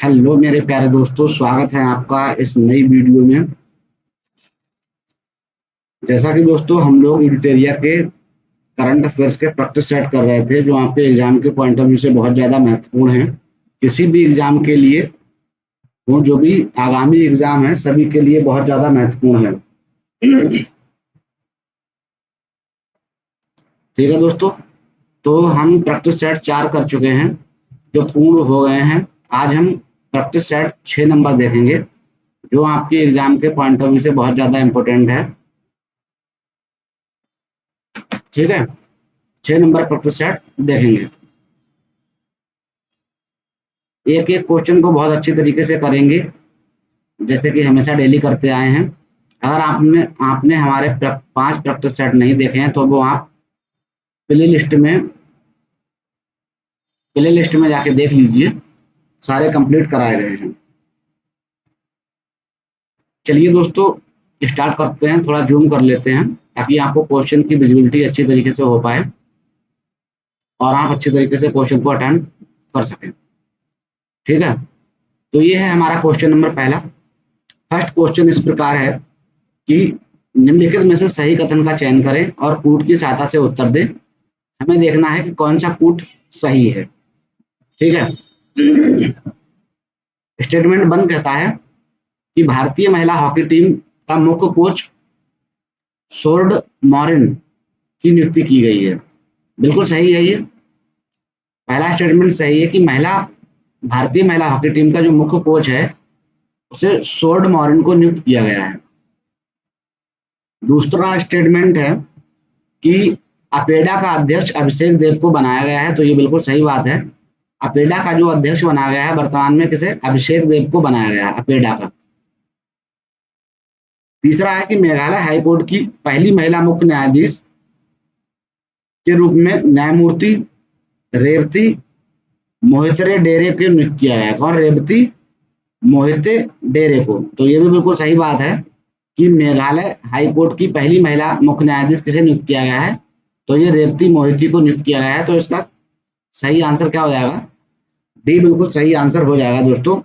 Hello मेरे प्यारे दोस्तों, स्वागत है आपका इस नई वीडियो में। जैसा कि दोस्तों हम लोग एडिटोरिया के करंट अफेयर्स के प्रैक्टिस सेट कर रहे थे, जो आपके एग्जाम के पॉइंट ऑफ व्यू से बहुत ज़्यादा महत्वपूर्ण है। किसी भी एग्जाम के लिए, वो जो भी आगामी एग्जाम है सभी के लिए बहुत ज़्यादा महत्वपूर्ण है। ठीक है दोस्तों, तो हम प्रैक्टिस सेट 4 कर चुके हैं जो पूर्ण हो गए हैं। आज हम प्रैक्टिस सेट 6 नंबर देखेंगे, जो आपके एग्जाम के पॉइंट ऑफ व्यू से बहुत ज़्यादा इंपॉर्टेंट है। ठीक है, 6 नंबर प्रैक्टिस सेट देखेंगे। एक एक क्वेश्चन को बहुत अच्छी तरीके से करेंगे, जैसे कि हमेशा डेली करते आए हैं। अगर आपने आपने हमारे 5 प्रैक्टिस सेट नहीं देखे हैं तो वो आप प्ले लिस्ट में जाके देख लीजिए, सारे कंप्लीट कराए गए हैं। चलिए दोस्तों, स्टार्ट करते हैं। थोड़ा जूम कर लेते हैं ताकि आपको क्वेश्चन की विजिबिलिटी अच्छी तरीके से हो पाए और आप अच्छी तरीके से क्वेश्चन को अटेंड कर सकें। ठीक है, तो ये है हमारा क्वेश्चन नंबर पहला। फर्स्ट क्वेश्चन इस प्रकार है कि निम्नलिखित में से सही कथन का चयन करें और कूट की सहायता से उत्तर दें। हमें देखना है कि कौन सा कूट सही है। ठीक है, स्टेटमेंट 1 कहता है कि भारतीय महिला हॉकी टीम का मुख्य कोच सोर्ड मॉरिन की नियुक्ति की गई है। बिल्कुल सही है ये। पहला स्टेटमेंट सही है कि भारतीय महिला हॉकी टीम का जो मुख्य कोच है उसे सोर्ड मॉरिन को नियुक्त किया गया है। दूसरा स्टेटमेंट है कि अपेडा का अध्यक्ष अभिषेक देव को बनाया गया है, तो ये बिल्कुल सही बात है। अपेडा का जो अध्यक्ष बनाया गया है वर्तमान में, किसे? अभिषेक देव को बनाया गया है, अपेडा का। तीसरा है कि मेघालय हाईकोर्ट की पहली महिला मुख्य न्यायाधीश के रूप में न्यायमूर्ति रेवती मोहितरे डेरे को नियुक्त किया गया है। कौन? रेवती मोहिते डेरे को। तो ये भी बिल्कुल सही बात है कि मेघालय हाईकोर्ट की पहली महिला मुख्य न्यायाधीश किसे नियुक्त किया गया है, तो ये रेवती मोहिती को नियुक्त किया गया है। तो इसका सही आंसर क्या हो जाएगा? डी बिल्कुल सही आंसर हो जाएगा दोस्तों।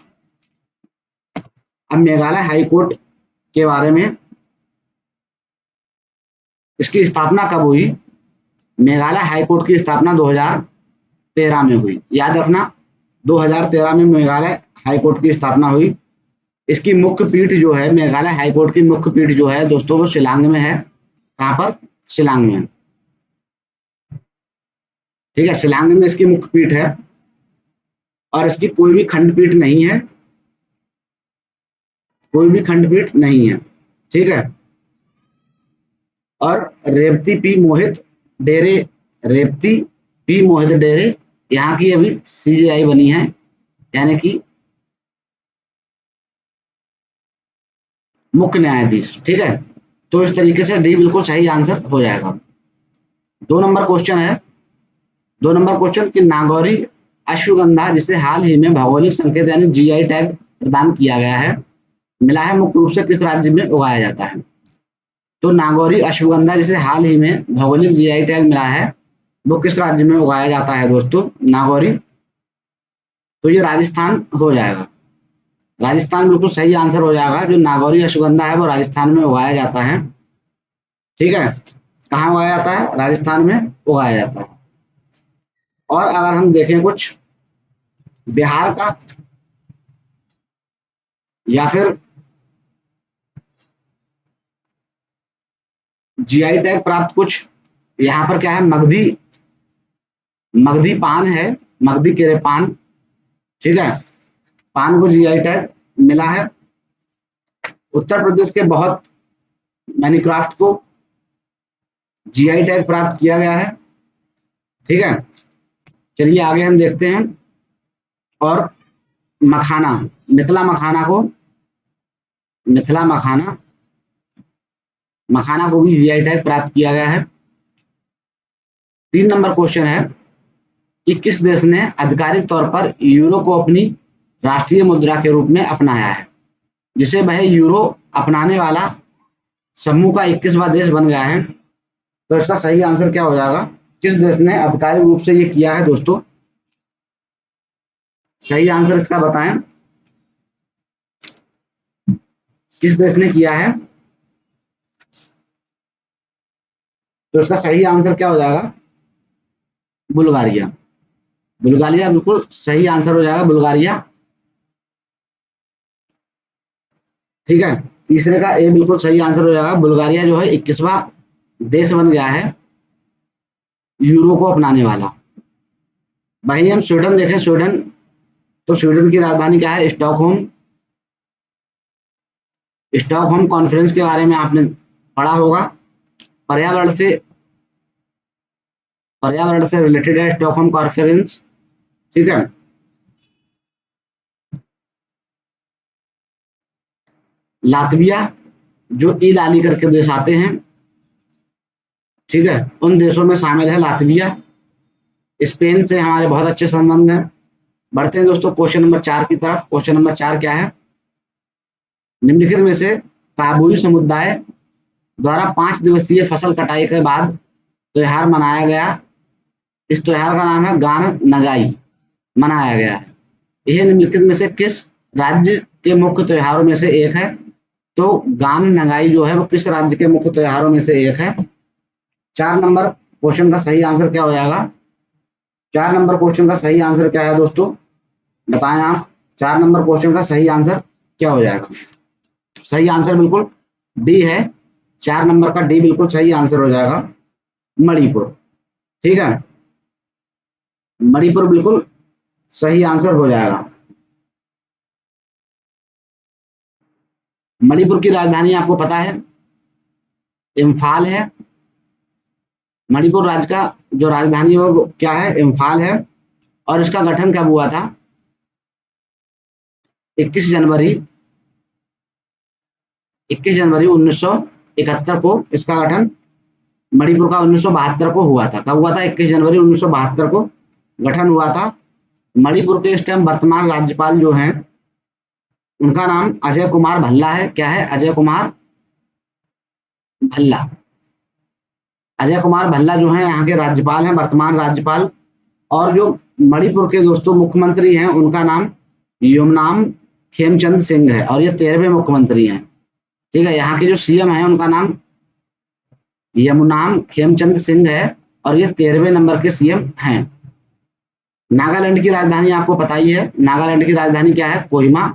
अब मेघालय हाईकोर्ट के बारे में, इसकी स्थापना कब हुई? मेघालय हाईकोर्ट की स्थापना 2013 में हुई। याद रखना, 2013 में मेघालय हाईकोर्ट की स्थापना हुई। इसकी मुख्य पीठ जो है, मेघालय हाईकोर्ट की मुख्य पीठ जो है दोस्तों, वो शिलांग में है। कहाँ पर? शिलांग में। ठीक है, शिलांग में इसकी मुख्य पीठ है और इसकी कोई भी खंडपीठ नहीं है, कोई भी खंडपीठ नहीं है। ठीक है, और रेवती पी मोहित डेरे, रेवती पी मोहित डेरे यहाँ की अभी सीजेआई बनी है, यानी कि मुख्य न्यायाधीश। ठीक है, तो इस तरीके से डी बिल्कुल सही आंसर हो जाएगा। 2 नंबर क्वेश्चन है। 2 नंबर क्वेश्चन कि नागौरी अश्वगंधा, जिसे हाल ही में भौगोलिक संकेत यानी जीआई टैग प्रदान किया गया है, मिला है, मुख्य रूप से किस राज्य में उगाया जाता है? तो नागौरी अश्वगंधा जिसे हाल ही में भौगोलिक जीआई टैग मिला है, वो किस राज्य में उगाया जाता है दोस्तों? नागौरी। तो ये राजस्थान हो जाएगा। राजस्थान बिल्कुल सही आंसर हो जाएगा। जो नागौरी अश्वगंधा है वो राजस्थान में उगाया जाता है। ठीक है, कहाँ उगाया जाता है? राजस्थान में उगाया जाता है। और अगर हम देखें कुछ बिहार का या फिर जीआई टैग प्राप्त कुछ, यहाँ पर क्या है? मगधी, मगधी पान है, मगधी केरे पान। ठीक है, पान को जीआई टैग मिला है। उत्तर प्रदेश के बहुत मैनीक्राफ्ट को जीआई टैग प्राप्त किया गया है। ठीक है, चलिए आगे हम देखते हैं। और मखाना, मिथिला मखाना को, मिथिला मखाना, मखाना को भी जीआई टैग प्राप्त किया गया है। 3 नंबर क्वेश्चन है कि किस देश ने आधिकारिक तौर पर यूरो को अपनी राष्ट्रीय मुद्रा के रूप में अपनाया है, जिसे वह यूरो अपनाने वाला समूह का 21वां देश बन गया है? तो इसका सही आंसर क्या हो जाएगा? किस देश ने आधिकारिक रूप से ये किया है दोस्तों? सही आंसर इसका बताएं। किस देश ने किया है? तो इसका सही आंसर क्या हो जाएगा? बुल्गारिया। बुल्गारिया बिल्कुल सही आंसर हो जाएगा, बुल्गारिया। ठीक है, तीसरे का ए बिल्कुल सही आंसर हो जाएगा। बुल्गारिया जो है 21वां देश बन गया है यूरो को अपनाने वाला। वहीं हम स्वीडन देखें, स्वीडन, तो स्वीडन की राजधानी क्या है? स्टॉकहोम। स्टॉकहोम कॉन्फ्रेंस के बारे में आपने पढ़ा होगा। पर्यावरण से पर्यावरण से रिलेटेड है स्टॉकहोम कॉन्फ्रेंस। ठीक है। लातविया, जो ई लाली करके देश आते हैं, ठीक है, उन देशों में शामिल है लातविया। स्पेन से हमारे बहुत अच्छे संबंध हैं। बढ़ते हैं दोस्तों क्वेश्चन नंबर 4 की तरफ। क्वेश्चन नंबर 4 क्या है? निम्नलिखित में से काबुई समुदाय द्वारा 5 दिवसीय फसल कटाई के बाद त्योहार मनाया गया, इस त्योहार का नाम है गान नगाई, मनाया गया है। यह निम्नलिखित में से किस राज्य के मुख्य त्योहारों में से एक है? तो गान नगाई जो है वो किस राज्य के मुख्य त्योहारों में से एक है? 4 नंबर क्वेश्चन का सही आंसर क्या हो जाएगा? 4 नंबर क्वेश्चन का सही आंसर क्या है दोस्तों, बताएं आप। 4 नंबर क्वेश्चन का सही आंसर क्या हो जाएगा? सही आंसर बिल्कुल डी है। 4 नंबर का डी बिल्कुल सही आंसर हो जाएगा, मणिपुर। ठीक है, मणिपुर बिल्कुल सही आंसर हो जाएगा। मणिपुर की राजधानी आपको पता है, इम्फाल है। मणिपुर राज्य का जो राजधानी है वो क्या है? इम्फाल है। और इसका गठन कब हुआ था? 21 जनवरी 21 जनवरी 1971 को इसका गठन मणिपुर का 1972 को हुआ था। कब हुआ था? 21 जनवरी 1972 को गठन हुआ था। मणिपुर के इस टाइम वर्तमान राज्यपाल जो हैं उनका नाम अजय कुमार भल्ला है। क्या है? अजय कुमार भल्ला। अजय कुमार भल्ला जो है यहाँ के राज्यपाल हैं, वर्तमान राज्यपाल। और जो मणिपुर के दोस्तों मुख्यमंत्री हैं उनका नाम योमनाम खेमचंद सिंह है और ये 13वें मुख्यमंत्री हैं। ठीक है, यहाँ के जो सीएम हैं उनका नाम यमुनाम खेमचंद सिंह है और ये 13वें नंबर के सीएम हैं। नागालैंड की राजधानी आपको पता ही है। नागालैंड की राजधानी क्या है? कोहिमा।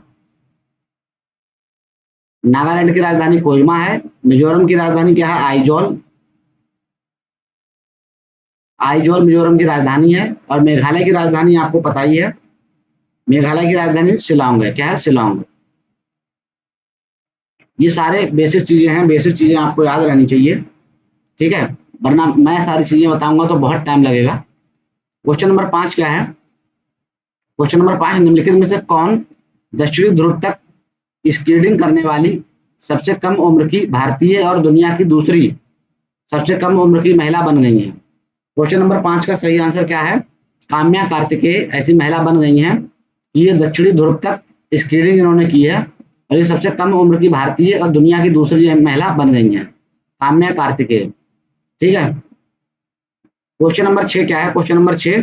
नागालैंड की राजधानी कोहिमा है। मिजोरम की राजधानी क्या है? आइजोल। आइजोल मिजोरम की राजधानी है। और मेघालय की राजधानी आपको पता ही है, मेघालय की राजधानी शिलांग है। क्या है? शिलांग। ये सारे बेसिक चीजें हैं, बेसिक चीजें आपको याद रहनी चाहिए। ठीक है, वरना मैं सारी चीजें बताऊंगा तो बहुत टाइम लगेगा। क्वेश्चन नंबर 5 क्या है? क्वेश्चन नंबर 5, निम्नलिखित में से कौन दक्षिणी ध्रुव तक स्कीइंग करने वाली सबसे कम उम्र की भारतीय और दुनिया की दूसरी सबसे कम उम्र की महिला बन गई है? क्वेश्चन नंबर 5 का सही आंसर क्या है? काम्या कार्तिकेय ऐसी महिला बन गई हैं कि ये दक्षिणी ध्रुव तक स्कीइंग इन्होंने की है और ये सबसे कम उम्र की भारतीय और दुनिया की दूसरी महिला बन गई हैं, काम्या कार्तिकेय। ठीक है, क्वेश्चन नंबर 6 क्या है? क्वेश्चन नंबर 6,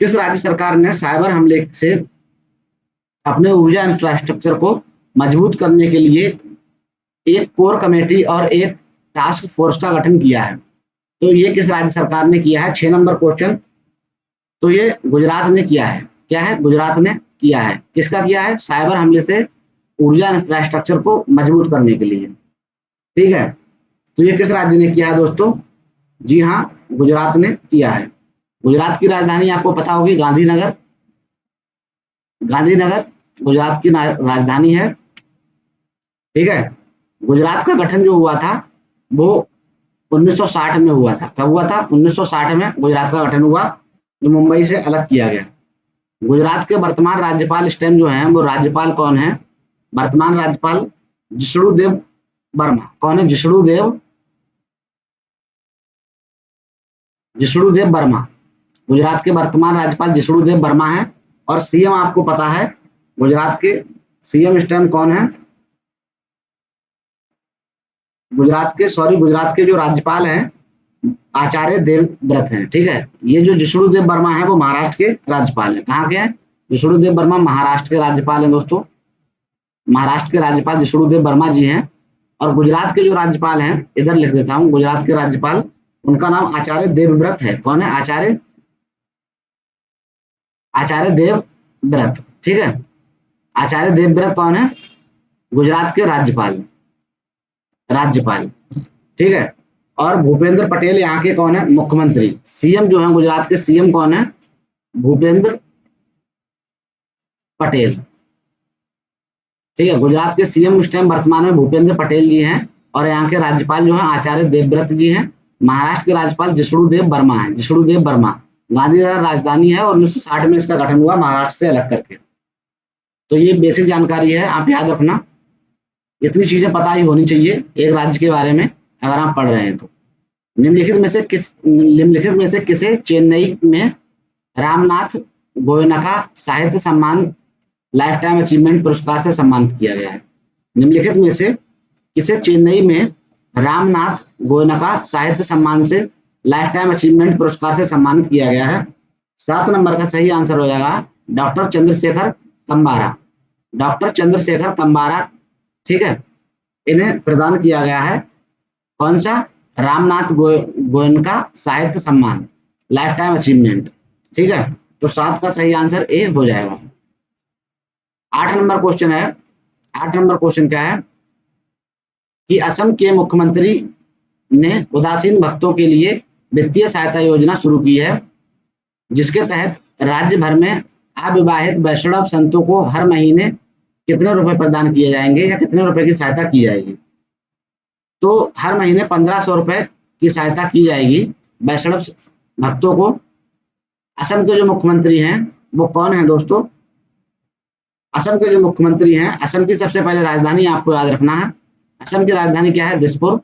किस राज्य सरकार ने साइबर हमले से अपने ऊर्जा इंफ्रास्ट्रक्चर को मजबूत करने के लिए एक कोर कमेटी और एक टास्क फोर्स का गठन किया है? तो ये किस राज्य सरकार ने किया है? 6 नंबर क्वेश्चन। तो ये गुजरात ने किया है। क्या है? गुजरात ने किया है। किसका किया है? साइबर हमले से ऊर्जा इंफ्रास्ट्रक्चर को मजबूत करने के लिए। ठीक है, तो ये किस राज्य ने किया है दोस्तों? जी हाँ, गुजरात ने किया है। गुजरात की राजधानी आपको पता होगी, गांधीनगर। गांधीनगर गुजरात की राजधानी है। ठीक है, गुजरात का गठन जो हुआ था वो 1960 में हुआ था। कब हुआ था? 1960 में गुजरात का गठन हुआ, जो मुंबई से अलग किया गया। गुजरात के वर्तमान राज्यपाल इस टाइम जो हैं वो राज्यपाल कौन है? वर्तमान राज्यपाल जिष्णुदेव वर्मा। कौन है? जिष्णुदेव वर्मा। गुजरात के वर्तमान राज्यपाल जिष्णुदेव वर्मा है। और सीएम आपको पता है, गुजरात के सीएम इस टाइम कौन है? गुजरात के जो राज्यपाल हैं आचार्य देवव्रत हैं। ठीक है, ये जो जिष्णुदेव वर्मा है वो महाराष्ट्र के राज्यपाल हैं। कहाँ के हैं? जिष्णुदेव वर्मा महाराष्ट्र के राज्यपाल हैं दोस्तों। महाराष्ट्र के राज्यपाल जिष्णुदेव वर्मा जी हैं। और गुजरात के जो राज्यपाल हैं, इधर लिख देता हूं, गुजरात के राज्यपाल, उनका नाम आचार्य देवव्रत है। कौन है? आचार्य देवव्रत। ठीक है, आचार्य देवव्रत कौन है? गुजरात के राज्यपाल। ठीक है। और भूपेंद्र पटेल यहाँ के कौन है? मुख्यमंत्री। सीएम जो है गुजरात के, सीएम कौन है? भूपेंद्र पटेल। ठीक है, गुजरात के सीएम इस टाइम वर्तमान में भूपेंद्र पटेल जी हैं। और यहाँ के राज्यपाल जो है आचार्य देवव्रत जी हैं। महाराष्ट्र के राज्यपाल जिष्णुदेव वर्मा है, जिष्णुदेव वर्मा। गांधीनगर राजधानी है और 1960 में इसका गठन हुआ महाराष्ट्र से अलग करके। तो ये बेसिक जानकारी है, आप याद रखना। इतनी चीजें पता ही होनी चाहिए एक राज्य के बारे में अगर आप पढ़ रहे हैं तो। निम्नलिखित में से किसे चेन्नई में रामनाथ गोयनका साहित्य सम्मान लाइफ टाइम अचीवमेंट पुरस्कार से सम्मानित किया गया है? निम्नलिखित में से किसे चेन्नई में रामनाथ गोयनका साहित्य सम्मान से लाइफ टाइम अचीवमेंट पुरस्कार से सम्मानित किया गया है? 7 नंबर का सही आंसर हो जाएगा डॉक्टर चंद्रशेखर कंबारा। डॉक्टर चंद्रशेखर कंबारा, ठीक है, इन्हें प्रदान किया गया है कौन सा? रामनाथ गोयनका साहित्य सम्मान लाइफ टाइम अचीवमेंट। ठीक है, तो 7 का सही आंसर ए हो जाएगा। 8 नंबर क्वेश्चन है। 8 नंबर क्वेश्चन क्या है कि असम के मुख्यमंत्री ने उदासीन भक्तों के लिए वित्तीय सहायता योजना शुरू की है, जिसके तहत राज्य भर में अविवाहित वैष्णव संतों को हर महीने कितने रुपए प्रदान किए जाएंगे या कितने रुपए की सहायता की जाएगी? तो हर महीने 1500 रुपए की सहायता की जाएगी वैष्णव भक्तों को। असम के जो मुख्यमंत्री हैं वो कौन है दोस्तों? असम के जो मुख्यमंत्री हैं, असम की सबसे पहले राजधानी आपको याद रखना है। असम की राजधानी क्या है? दिसपुर।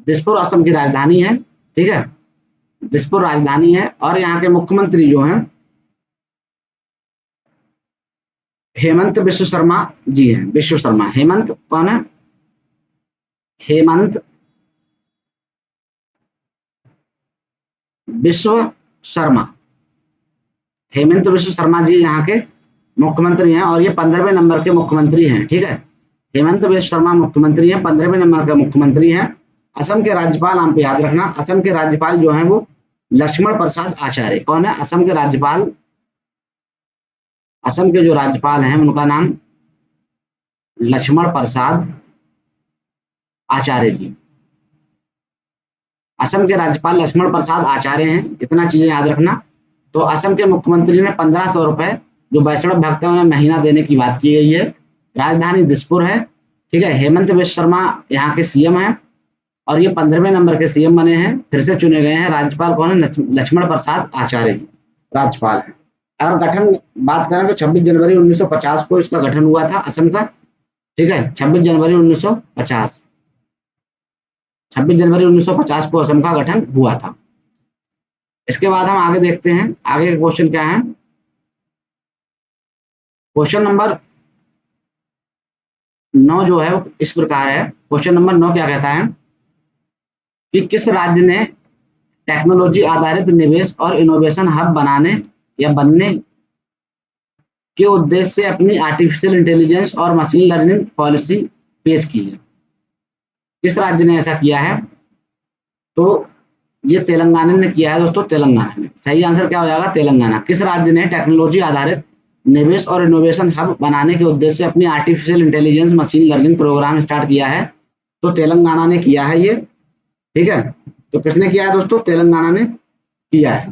दिसपुर असम की राजधानी है। ठीक है, दिसपुर राजधानी है। और यहाँ के मुख्यमंत्री जो हैं हेमंत बिश्व शर्मा जी हैं। बिश्व शर्मा, हेमंत कौन है? हेमंत बिश्व शर्मा। हेमंत बिश्व शर्मा जी यहाँ के मुख्यमंत्री हैं और ये 15वें नंबर के मुख्यमंत्री हैं। ठीक है, हेमंत बिश्व शर्मा मुख्यमंत्री हैं, 15वें नंबर के मुख्यमंत्री हैं। असम के राज्यपाल आप याद रखना, असम के राज्यपाल जो हैं वो लक्ष्मण प्रसाद आचार्य। कौन है असम के राज्यपाल? असम के जो राज्यपाल हैं उनका नाम लक्ष्मण प्रसाद आचार्य जी। असम के राज्यपाल लक्ष्मण प्रसाद आचार्य हैं, इतना चीजें याद रखना। तो असम के मुख्यमंत्री ने 1500 रुपए जो वैष्णव भक्त है उन्हें महीना देने की बात की गई है। राजधानी दिसपुर है। ठीक है, हेमंत बिश्व शर्मा यहाँ के सीएम हैं और ये 15वें नंबर के सीएम बने हैं, फिर से चुने गए हैं। राज्यपाल कौन है? लक्ष्मण प्रसाद आचार्य जी राज्यपाल है। अगर गठन बात करें तो 26 जनवरी 1950 को इसका गठन हुआ था असम का। ठीक है, 26 जनवरी 1950, 26 जनवरी 1950 को असम का गठन हुआ था। इसके बाद हम आगे देखते हैं आगे के क्वेश्चन क्या है। क्वेश्चन नंबर 9 जो है वो इस प्रकार है। क्वेश्चन नंबर 9 क्या कहता है कि किस राज्य ने टेक्नोलॉजी आधारित निवेश और इनोवेशन हब बनाने या बनने के उद्देश्य से अपनी आर्टिफिशियल इंटेलिजेंस और मशीन लर्निंग पॉलिसी पेश की है? किस राज्य ने ऐसा किया है? तो ये तेलंगाना ने किया है दोस्तों, तेलंगाना ने। सही आंसर क्या हो जाएगा? तेलंगाना। किस राज्य ने टेक्नोलॉजी आधारित निवेश और इनोवेशन हब बनाने के उद्देश्य से अपनी artificial intelligence machine learning program start किया है? तो तेलंगाना ने किया है ये। ठीक है, तो किसने किया है दोस्तों? तेलंगाना ने किया है।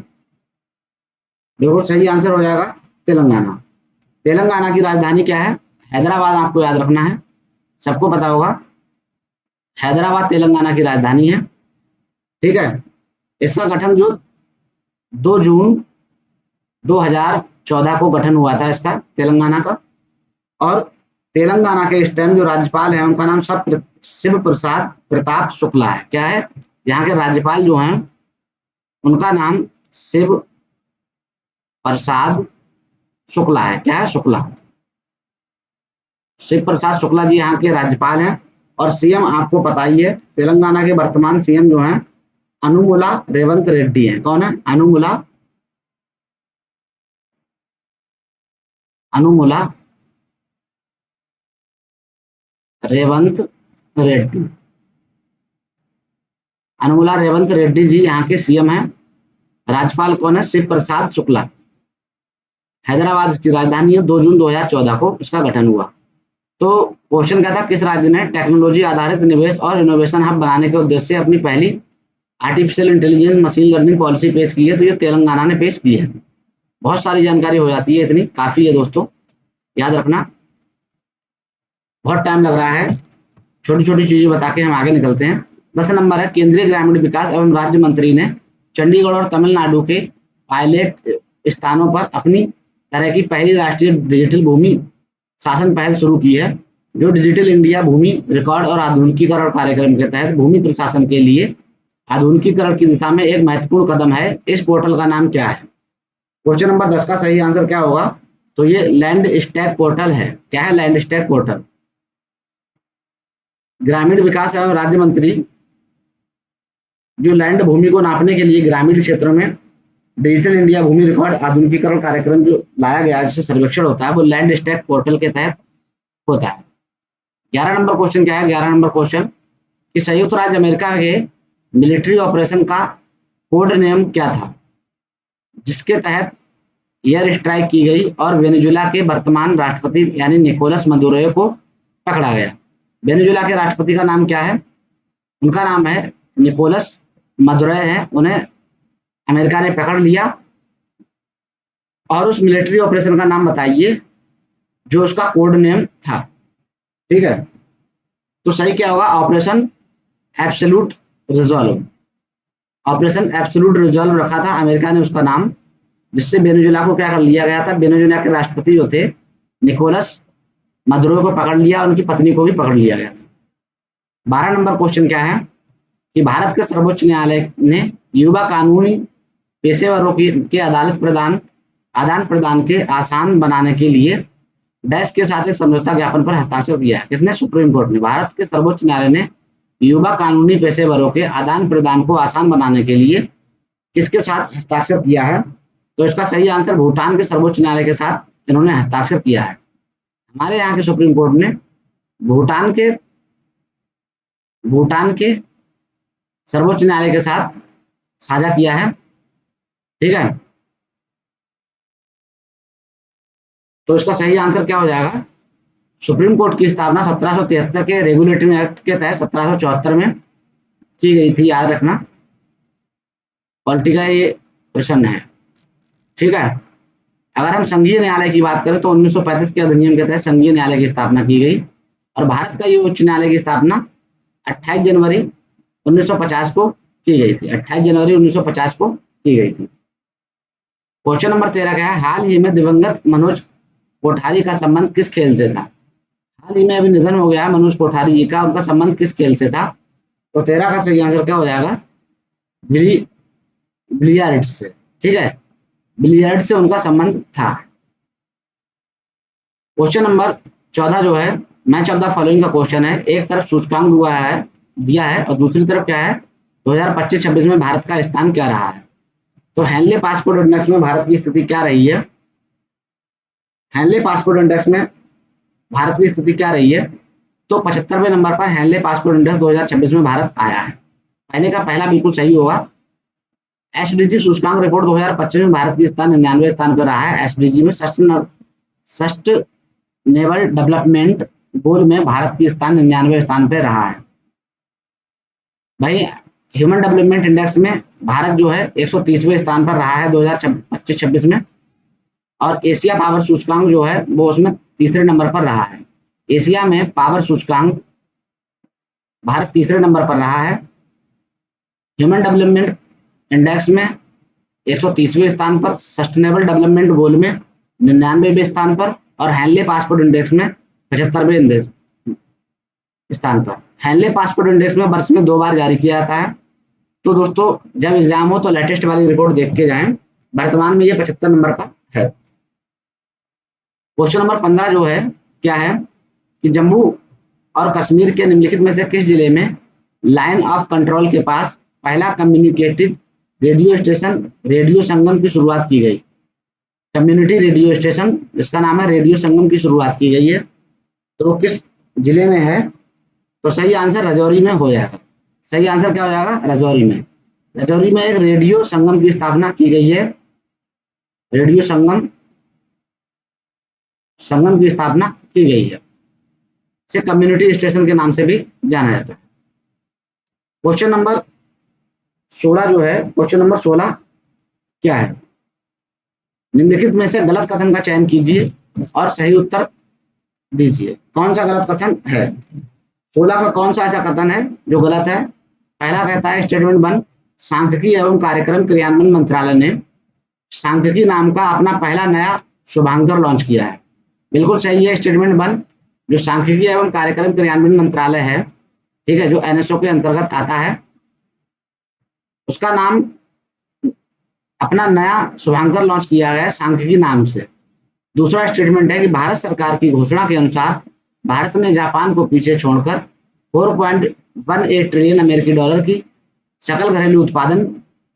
बिल्कुल सही आंसर हो जाएगा तेलंगाना। तेलंगाना की राजधानी क्या है? हैदराबाद। आपको याद रखना है, सबको पता होगा, हैदराबाद तेलंगाना की राजधानी है। ठीक है, इसका गठन जो 2 जून 2014 को गठन हुआ था इसका, तेलंगाना का। और तेलंगाना के इस टाइम जो राज्यपाल है उनका नाम शिव प्रसाद प्रताप शुक्ला है। क्या है? यहाँ के राज्यपाल जो हैं उनका नाम शिव प्रसाद शुक्ला है। क्या है? शुक्ला। शिव प्रसाद शुक्ला जी यहाँ के राज्यपाल हैं। और सीएम आपको पता ही है, तेलंगाना के वर्तमान सीएम जो हैं अनुमुला रेवंत रेड्डी हैं। कौन है? अनुमुला रेवंत रेड्डी। अनुमुला रेवंत रेड्डी जी यहाँ के सीएम हैं। राज्यपाल कौन है? शिव प्रसाद शुक्ला। हैदराबाद की राजधानी है। 2 जून 2014 को इसका गठन हुआ। तो क्वेश्चन क्या था, किस राज्य ने टेक्नोलॉजी आधारित निवेश और इनोवेशन हब बनाने के उद्देश्य से अपनी पहली artificial intelligence machine learning policy पेश की है? तो ये तेलंगाना ने पेश की है। बहुत सारी जानकारी हो जाती है, इतनी काफी है दोस्तों, याद रखना। बहुत टाइम लग रहा है, छोटी छोटी चीजें बता के हम आगे निकलते हैं। 10 नंबर है, केंद्रीय ग्रामीण विकास एवं राज्य मंत्री ने चंडीगढ़ और तमिलनाडु के पायलट स्थानों पर अपनी तरह की पहली राष्ट्रीय डिजिटल भूमि शासन पहल शुरू की है, जो डिजिटल इंडिया भूमि रिकॉर्ड और आधुनिकीकरण कार्यक्रम के तहत भूमि प्रशासन के लिए आधुनिकीकरण की दिशा में एक महत्वपूर्ण कदम है। इस पोर्टल का नाम क्या है? क्वेश्चन नंबर 10 का सही आंसर क्या होगा? तो ये लैंड स्टैक पोर्टल है। क्या है? Land stack portal. ग्रामीण विकास एवं राज्य मंत्री जो लैंड भूमि को नापने के लिए ग्रामीण क्षेत्रों में डिजिटल इंडिया भूमि रिकॉर्ड आधुनिकीकरण कार्यक्रम जो लाया गया है, जिससे सर्वेक्षण होता है, वो लैंड स्टैक पोर्टल के तहत होता है। 11 नंबर क्वेश्चन क्या है? 11 नंबर क्वेश्चन कि संयुक्त राज्य अमेरिका के मिलिट्री ऑपरेशन का कोड नेम क्या था, जिसके तहत एयर स्ट्राइक की गई और वेनेजुला के वर्तमान राष्ट्रपति यानी निकोलस मदुरो को पकड़ा गया? वेनेजुला के राष्ट्रपति का नाम क्या है? उनका नाम है निकोलस मदुरो है। उन्हें अमेरिका ने पकड़ लिया। और उस मिलिट्री ऑपरेशन का नाम बताइए जो उसका कोड नेम था। ठीक है, तो सही क्या होगा? Operation absolute resolve. Operation absolute resolve रखा था अमेरिका ने उसका नाम, जिससे वेनेजुला को क्या कर लिया गया था? वेनेजुला के राष्ट्रपति जो थे निकोलस मदुरो को पकड़ लिया, उनकी पत्नी को भी पकड़ लिया गया था। 12 नंबर क्वेश्चन क्या है कि भारत के सर्वोच्च न्यायालय ने युवा कानूनी पेशेवरों के आदान प्रदान के आसान बनाने के लिए डैश के साथ एक समझौता ज्ञापन पर हस्ताक्षर किया है। किसने? सुप्रीम कोर्ट ने। भारत के सर्वोच्च न्यायालय ने युवा कानूनी पेशेवरों के आदान प्रदान को आसान बनाने के लिए किसके साथ हस्ताक्षर किया है? तो इसका सही आंसर भूटान के सर्वोच्च न्यायालय के साथ इन्होंने हस्ताक्षर किया है। हमारे यहाँ के सुप्रीम कोर्ट ने भूटान के सर्वोच्च न्यायालय के साथ साझा किया है। ठीक है, तो इसका सही आंसर क्या हो जाएगा? सुप्रीम कोर्ट की स्थापना 1773 के रेगुलेटिंग एक्ट के तहत 1774 में की गई थी, याद रखना। पॉलिटी का ये प्रश्न है। ठीक है, अगर हम संघीय न्यायालय की बात करें तो 1935 के अधिनियम के तहत संघीय न्यायालय की स्थापना की गई और भारत का ये उच्च न्यायालय की स्थापना 28 जनवरी 1950 को की गई थी। 28 जनवरी 1950 को की गई थी। क्वेश्चन नंबर 13 क्या है? हाल ही में दिवंगत मनोज कोठारी का संबंध किस खेल से था? हाल ही में अभी निधन हो गया मनोज कोठारी जी का, उनका संबंध किस खेल से था? तो 13 का सही आंसर क्या हो जाएगा? बिलियर्ड से। ठीक है, बिलियर्ड से उनका संबंध था। क्वेश्चन नंबर 14 जो है मैच ऑफ द फॉलोइंग का क्वेश्चन है। एक तरफ सूचकांक दिया है और दूसरी तरफ क्या है? 2025-26 में भारत का स्थान क्या रहा है? तो हेनले पासपोर्ट इंडेक्स में भारत की स्थिति क्या रही है? हेनले पासपोर्ट इंडेक्स में भारत की स्थिति क्या रही है? तो 75वें नंबर पर हेनले पासपोर्ट इंडेक्स 2026 में भारत आया है। पहले का पहला बिल्कुल सही होगा। एसडीजी सूचकांक रिपोर्ट 2025 में भारत की स्थान 99 स्थान पर रहा है। एसडीजी में सस्टेनेबल डेवलपमेंट गोल में भारत की स्थान 99 स्थान पर रहा है। भाई ह्यूमन डेवलपमेंट इंडेक्स में भारत जो है 130वें स्थान पर रहा है 2025-26 में। और एशिया पावर सूचकांक जो है वो उसमें तीसरे नंबर पर रहा है। एशिया में पावर सूचकांक भारत तीसरे नंबर पर रहा है। ह्यूमन डेवलपमेंट इंडेक्स में 130वें स्थान पर, सस्टेनेबल डेवलपमेंट गोल में 99वें स्थान पर और हेनले पासपोर्ट इंडेक्स में 75वें स्थान पर। हेनले पासपोर्ट इंडेक्स में वर्ष में 2 बार जारी किया जाता है। तो दोस्तों जब एग्जाम हो तो लेटेस्ट वाली रिपोर्ट देख के जाएं। वर्तमान में ये 75 नंबर पर है। क्वेश्चन नंबर 15 जो है क्या है कि जम्मू और कश्मीर के निम्नलिखित में से किस जिले में लाइन ऑफ कंट्रोल के पास पहला कम्युनिकेटेड रेडियो स्टेशन रेडियो संगम की शुरुआत की गई? कम्युनिटी रेडियो स्टेशन, इसका नाम है रेडियो संगम की शुरुआत की गई है। तो किस जिले में है? तो सही आंसर राजौरी में हो जाएगा। सही आंसर क्या हो जाएगा? राजौरी में। राजौरी में एक रेडियो संगम की स्थापना की गई है। रेडियो संगम की स्थापना की गई है। इसे कम्युनिटी स्टेशन के नाम से भी जाना जाता है। क्वेश्चन नंबर 16 जो है, क्वेश्चन नंबर 16 क्या है? निम्नलिखित में से गलत कथन का चयन कीजिए और सही उत्तर दीजिए। कौन सा गलत कथन है? 16 का कौन सा ऐसा कथन है जो गलत है? पहला कहता है स्टेटमेंट 1, सांख्यिकी एवं कार्यक्रम क्रियान्वयन मंत्रालय ने सांख्यिकी नाम का अपना पहला नया शुभांकर लॉन्च किया है। बिल्कुल सही है। स्टेटमेंट 1 जो सांख्यिकी एवं कार्यक्रम क्रियान्वयन मंत्रालय है, ठीक है, जो एनएसओ के अंतर्गत आता है, उसका नाम अपना नया शुभांकर लॉन्च किया गया है सांख्यिकी नाम से। दूसरा स्टेटमेंट है कि भारत सरकार की घोषणा के अनुसार भारत ने जापान को पीछे छोड़कर 4.18 ट्रिलियन अमेरिकी डॉलर की सकल घरेलू उत्पादन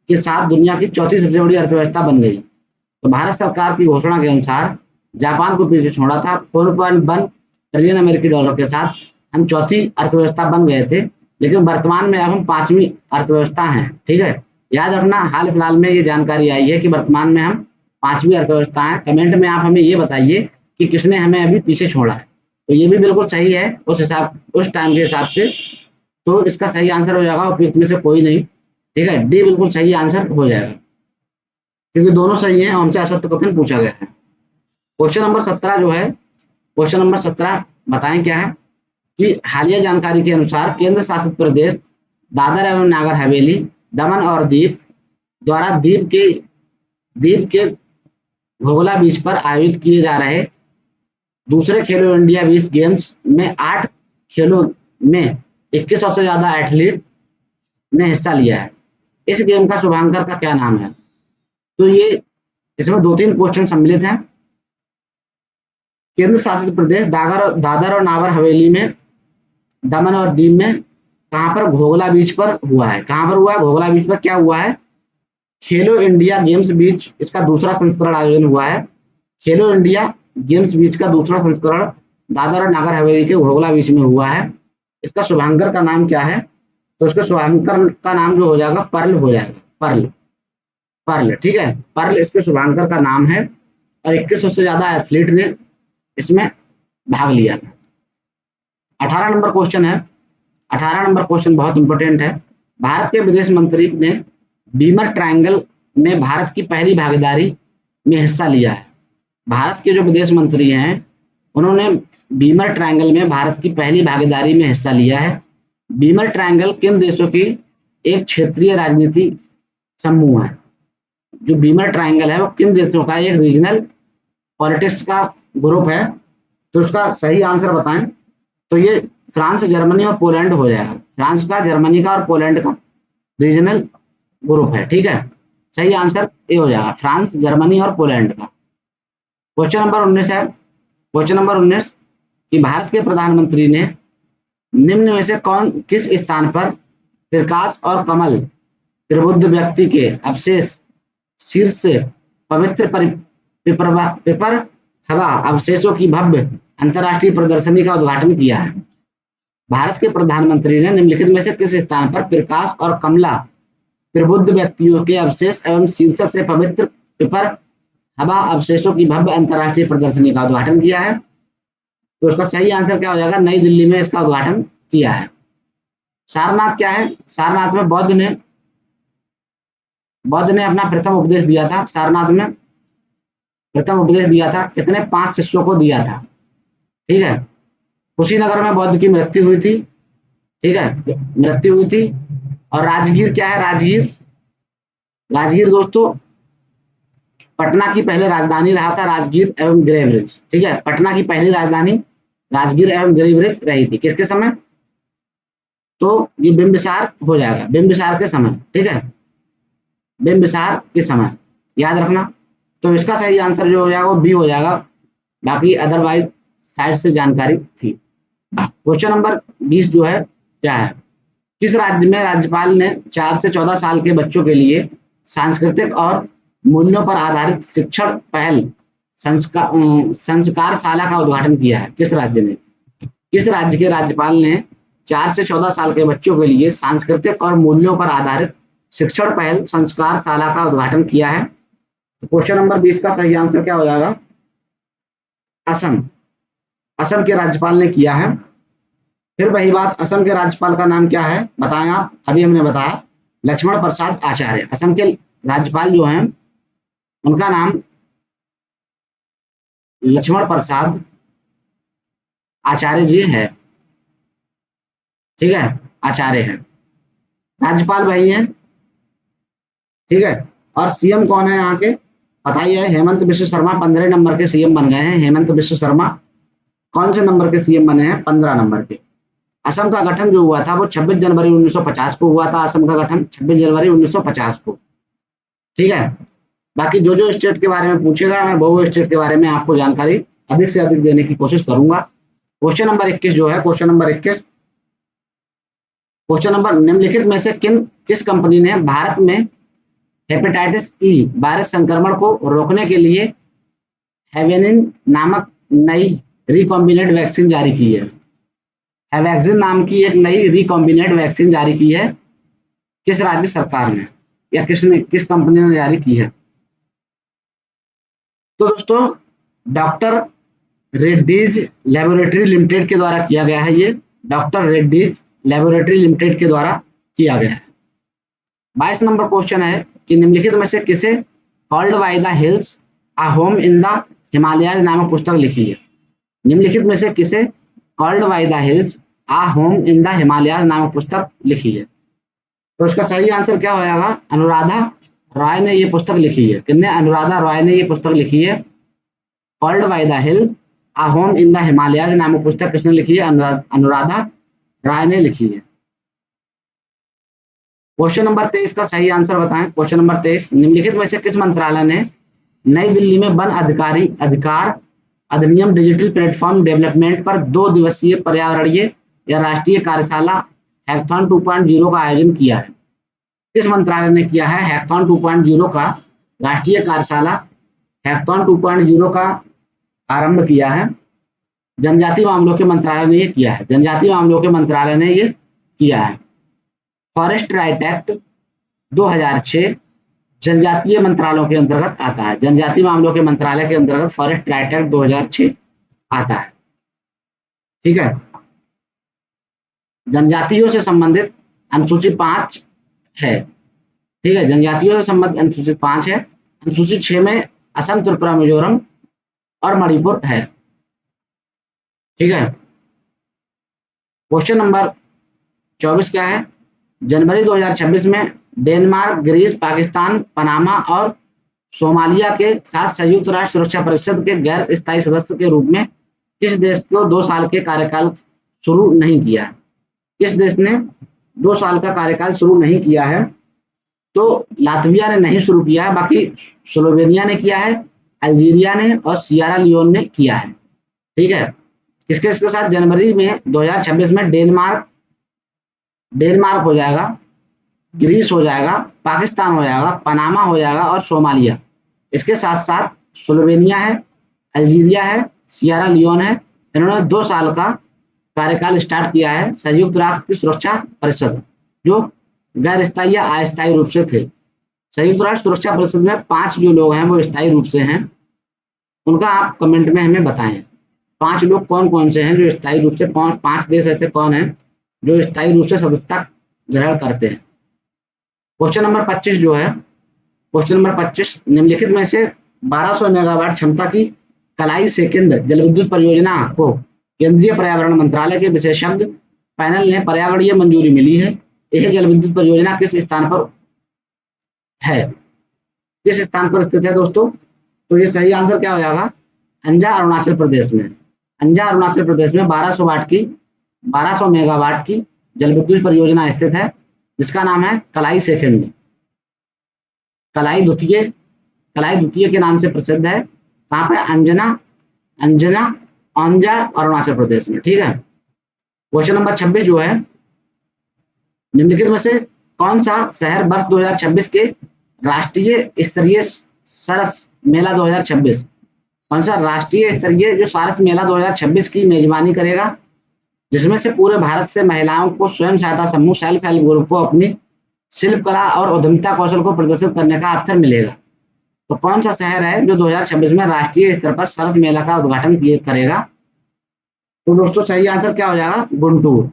के साथ दुनिया की चौथी सबसे बड़ी अर्थव्यवस्था बन गई। तो भारत सरकार की घोषणा के अनुसार जापान को पीछे छोड़ा था, 4.1 ट्रिलियन अमेरिकी डॉलर के साथ हम चौथी अर्थव्यवस्था बन गए थे, लेकिन वर्तमान में अब हम 5वीं अर्थव्यवस्था हैं। ठीक है, याद रखना, हाल फिलहाल में ये जानकारी आई है कि वर्तमान में हम 5वीं अर्थव्यवस्था है। कमेंट में आप हमें ये बताइए कि किसने हमें अभी पीछे छोड़ा है। तो ये भी बिल्कुल सही है उस टाइम के हिसाब से। तो इसका सही आंसर हो जाएगा उपयुक्त में से कोई नहीं। ठीक है, डी बिल्कुल सही आंसर हो जाएगा, क्योंकि दोनों सही है। हमसे असत्य कथन पूछा गया है। क्वेश्चन नंबर 17 जो है, क्वेश्चन नंबर 17 बताएं क्या है कि हालिया जानकारी के अनुसार केंद्र शासित प्रदेश दादर एवं नागर हवेली, दमन और दीव द्वारा द्वीप के घोघला बीच पर आयोजित किए जा रहे दूसरे खेलो इंडिया बीच गेम्स में 8 खेलों में 2100 से ज्यादा एथलीट ने हिस्सा लिया है। इस गेम का शुभांकर का क्या नाम है? तो ये इसमें 2-3 क्वेश्चन सम्मिलित हैं। केंद्र शासित प्रदेश दादर और नागर हवेली में, दमन और दीव में कहां पर? घोघला बीच पर हुआ है। कहां पर हुआ है? घोघला बीच पर। क्या हुआ है? खेलो इंडिया गेम्स बीच इसका दूसरा संस्करण आयोजन हुआ है। खेलो इंडिया गेम्स बीच का दूसरा संस्करण दादर और नागर हवेली के घोघला बीच में हुआ है। इसका शुभांकर का नाम क्या है? तो इसका शुभांकर का नाम जो हो जाएगा पर्ल हो जाएगा। पर्ल, ठीक है, पर्ल इसके शुभांकर का नाम है। और 2100 से ज्यादा एथलीट ने इसमें भाग लिया था। 18 नंबर क्वेश्चन है। 18 नंबर क्वेश्चन बहुत इंपॉर्टेंट है। भारत के विदेश मंत्री ने बीमर ट्रायंगल में भारत की पहली भागीदारी में हिस्सा लिया है। भारत के जो विदेश मंत्री हैं, उन्होंने बीमर ट्रायंगल में भारत की पहली भागीदारी में हिस्सा लिया है। बीमर ट्रायंगल किन देशों की एक क्षेत्रीय राजनीति समूह है? जो बीमर ट्रायंगल है वो किन देशों का एक रीजनल पॉलिटिक्स का ग्रुप है। तो उसका सही आंसर बताएं। तो ये फ्रांस, जर्मनी और पोलैंड हो जाएगा। फ्रांस का, जर्मनी का और पोलैंड का रीजनल ग्रुप है। ठीक है, सही आंसर ये हो जाएगा, फ्रांस, जर्मनी और पोलैंड का। क्वेश्चन नंबर 19 है। क्वेश्चन नंबर 19 कि भारत के प्रधानमंत्री ने निम्न में से किस स्थान पर प्रकाश और कमल त्रिबुद्ध व्यक्ति के अवशेष शीर्ष से पवित्र पिपर हवा अवशेषों की भव्य अंतर्राष्ट्रीय प्रदर्शनी का उद्घाटन किया है? भारत के प्रधानमंत्री ने निम्नलिखित में से किस स्थान पर प्रकाश और कमला त्रिबुद्ध व्यक्तियों के अवशेष एवं शीर्षक से पवित्र पिपर हवा अवशेषों की भव्य अंतर्राष्ट्रीय प्रदर्शनी का उद्घाटन किया है? तो उसका सही आंसर क्या हो जाएगा? नई दिल्ली में इसका उद्घाटन किया है। सारनाथ क्या है? सारनाथ में बौद्ध ने अपना प्रथम उपदेश दिया था। सारनाथ में प्रथम उपदेश दिया था कितने? 5 शिष्यों को दिया था। ठीक है, कुशीनगर में बौद्ध की मृत्यु हुई थी। ठीक है, मृत्यु हुई थी। और राजगीर क्या है? राजगीर दोस्तों पटना की पहले राजधानी रहा था, राजगीर एवं गिरिब्रिज। ठीक है, पटना की पहली राजधानी राजगीर एवं गिरिब्रिज रही थी। किसके समय? तो ये बिंबिसार हो जाएगा, बिंबिसार के समय। ठीक है, बिंबिसार के समय, याद रखना। तो इसका सही आंसर जो हो जाएगा वो बी हो जाएगा। बाकी अदरवाइज साइड से जानकारी थी। क्वेश्चन नंबर 20 जो है क्या है? किस राज्य में राज्यपाल ने 4 से 14 साल के बच्चों के लिए सांस्कृतिक और मूल्यों पर आधारित शिक्षण पहल संस्कारशाला का उद्घाटन किया है? किस राज्य में? किस राज्य के राज्यपाल ने 4 से 14 साल के बच्चों के लिए सांस्कृतिक और मूल्यों पर आधारित शिक्षण पहल संस्कार शाला का उद्घाटन किया है? क्वेश्चन नंबर 20 का सही आंसर क्या हो जाएगा? असम। असम के राज्यपाल ने किया है। फिर वही बात, असम के राज्यपाल का नाम क्या है बताएं आप? अभी हमने बताया लक्ष्मण प्रसाद आचार्य। असम के राज्यपाल जो हैं उनका नाम लक्ष्मण प्रसाद आचार्य जी है। ठीक है, आचार्य है, राज्यपाल वही है। ठीक है, और सीएम कौन है यहाँ के बताइए? हेमंत बिश्व शर्मा 15 नंबर के सीएम बन गए हैं। हेमंत बिश्व शर्मा कौन से नंबर के सीएम बने हैं? 15 नंबर के। असम का गठन जो हुआ था वो 26 जनवरी 1950 को हुआ था। असम का गठन 26 जनवरी 1950 को। ठीक है, बाकी जो जो स्टेट के बारे में पूछेगा मैं वो स्टेट के बारे में आपको जानकारी अधिक से अधिक देने की कोशिश करूंगा। क्वेश्चन नंबर 21 जो है, क्वेश्चन नंबर 21, क्वेश्चन नंबर, निम्नलिखित में से किस कंपनी ने भारत में हेपेटाइटिस ई वायरस संक्रमण को रोकने के लिए हेवेनिन नामक नई रिकॉम्बिनेंट वैक्सीन जारी की है? हैवैक्सिन नाम की एक नई रिकॉम्बिनेंट वैक्सीन जारी की है किस राज्य सरकार ने, या किस कंपनी ने जारी की है? तो दोस्तों डॉक्टर रेड्डीज लेबोरेटरी लिमिटेड के द्वारा किया गया है। ये डॉक्टर रेड्डीज लेबोरेटरी लिमिटेड के द्वारा किया गया है। 22 नंबर क्वेश्चन है कि निम्नलिखित में से किसे called by the hills a home in the Himalayas नामक पुस्तक लिखी है? निम्नलिखित में से किसे called by the hills a home in the Himalayas नामक पुस्तक लिखी है? तो इसका सही आंसर क्या हो जाएगा? अनुराधा रॉय ने ये पुस्तक लिखी है। किसने? अनुराधा रॉय ने ये पुस्तक लिखी है। Called by the hill a home in the Himalayas नामक पुस्तक किसने लिखी है? अनुराधा रॉय ने लिखी है। क्वेश्चन नंबर 23 का सही आंसर बताएं। क्वेश्चन नंबर 23, निम्नलिखित में से किस मंत्रालय ने नई दिल्ली में वन अधिकार अधिनियम डिजिटल प्लेटफॉर्म डेवलपमेंट पर 2 दिवसीय पर्यावरणीय या राष्ट्रीय कार्यशाला हैकाथॉन 2.0 का आयोजन किया है? किस मंत्रालय ने किया है हैकाथॉन 2.0 का राष्ट्रीय कार्यशाला हैकाथॉन 2.0 का आरंभ किया है? जनजातीय मामलों के मंत्रालय ने ये किया है। जनजातीय मामलों के मंत्रालय ने ये किया है। फॉरेस्ट राइट एक्ट 2006 जनजातीय मंत्रालयों के अंतर्गत आता है। जनजातीय मामलों के मंत्रालय के अंतर्गत फॉरेस्ट राइट एक्ट 2006 आता है। ठीक है, जनजातियों से संबंधित अनुसूची 5 है। ठीक है, जनजातियों से संबंधित अनुसूची 5 है। अनुसूची 6 में असम, त्रिपुरा, मिजोरम और मणिपुर है। ठीक है, क्वेश्चन नंबर 24 क्या है? जनवरी 2026 में डेनमार्क, ग्रीस, पाकिस्तान, पनामा और सोमालिया के साथ संयुक्त राष्ट्र सुरक्षा परिषद के गैर स्थायी सदस्य के रूप में किस देश को 2 साल के कार्यकाल शुरू नहीं किया? किस देश ने 2 साल का कार्यकाल शुरू नहीं किया है? तो लातविया ने नहीं शुरू किया है, बाकी स्लोवेनिया ने किया है, अल्जीरिया ने और सियरा लियोन ने किया है। ठीक है, किसके साथ? जनवरी में 2026 में डेनमार्क हो जाएगा, ग्रीस हो जाएगा, पाकिस्तान हो जाएगा, पनामा हो जाएगा और सोमालिया। इसके साथ साथ स्लोवेनिया है, अल्जीरिया है, सियरा लियोन है। इन्होंने 2 साल का कार्यकाल स्टार्ट किया है संयुक्त राष्ट्र की सुरक्षा परिषद, जो गैर स्थायी या अस्थायी रूप से थे। संयुक्त राष्ट्र सुरक्षा परिषद में 5 जो लोग हैं वो स्थायी रूप से हैं। उनका आप कमेंट में हमें बताएं 5 लोग कौन कौन से हैं जो स्थायी रूप से, 5 देश ऐसे कौन हैं जो स्थायी रूप से सदस्यता ग्रहण करते हैं। क्वेश्चन नंबर 25 जो है, क्वेश्चन नंबर 25, निम्नलिखित में से 1200 मेगावाट क्षमता की कलाई सेकंड जलविद्युत परियोजना को केंद्रीय पर्यावरण मंत्रालय के विशेषज्ञ पैनल ने पर्यावरणीय मंजूरी मिली है। यह जलविद्युत परियोजना किस स्थान पर है? किस स्थान पर स्थित है दोस्तों? तो ये सही आंसर क्या हो जाएगा? अंजा, अरुणाचल प्रदेश में। अंजा, अरुणाचल प्रदेश में 1200 मेगावाट की जलविद्युत परियोजना स्थित है, जिसका नाम है कलाई सेकंड। कलाई द्वितीय के नाम से प्रसिद्ध है। कहाँ पे? अंजा, अरुणाचल प्रदेश में। ठीक है, क्वेश्चन नंबर 26 जो है, निम्नलिखित में से कौन सा शहर वर्ष 2026 के राष्ट्रीय स्तरीय सरस मेला 2026, कौन सा राष्ट्रीय स्तरीय जो सारस मेला 2026 की मेजबानी करेगा? जिसमें से पूरे भारत से महिलाओं को स्वयं सहायता समूह सेल्फ हेल्प ग्रुप को अपनी शिल्प कला और उद्यमिता कौशल को प्रदर्शित करने का अवसर मिलेगा। तो कौन सा शहर है जो 2026 में राष्ट्रीय स्तर पर सरस मेला का उद्घाटन करेगा? तो दोस्तों सही आंसर क्या हो जाएगा? गुंटूर।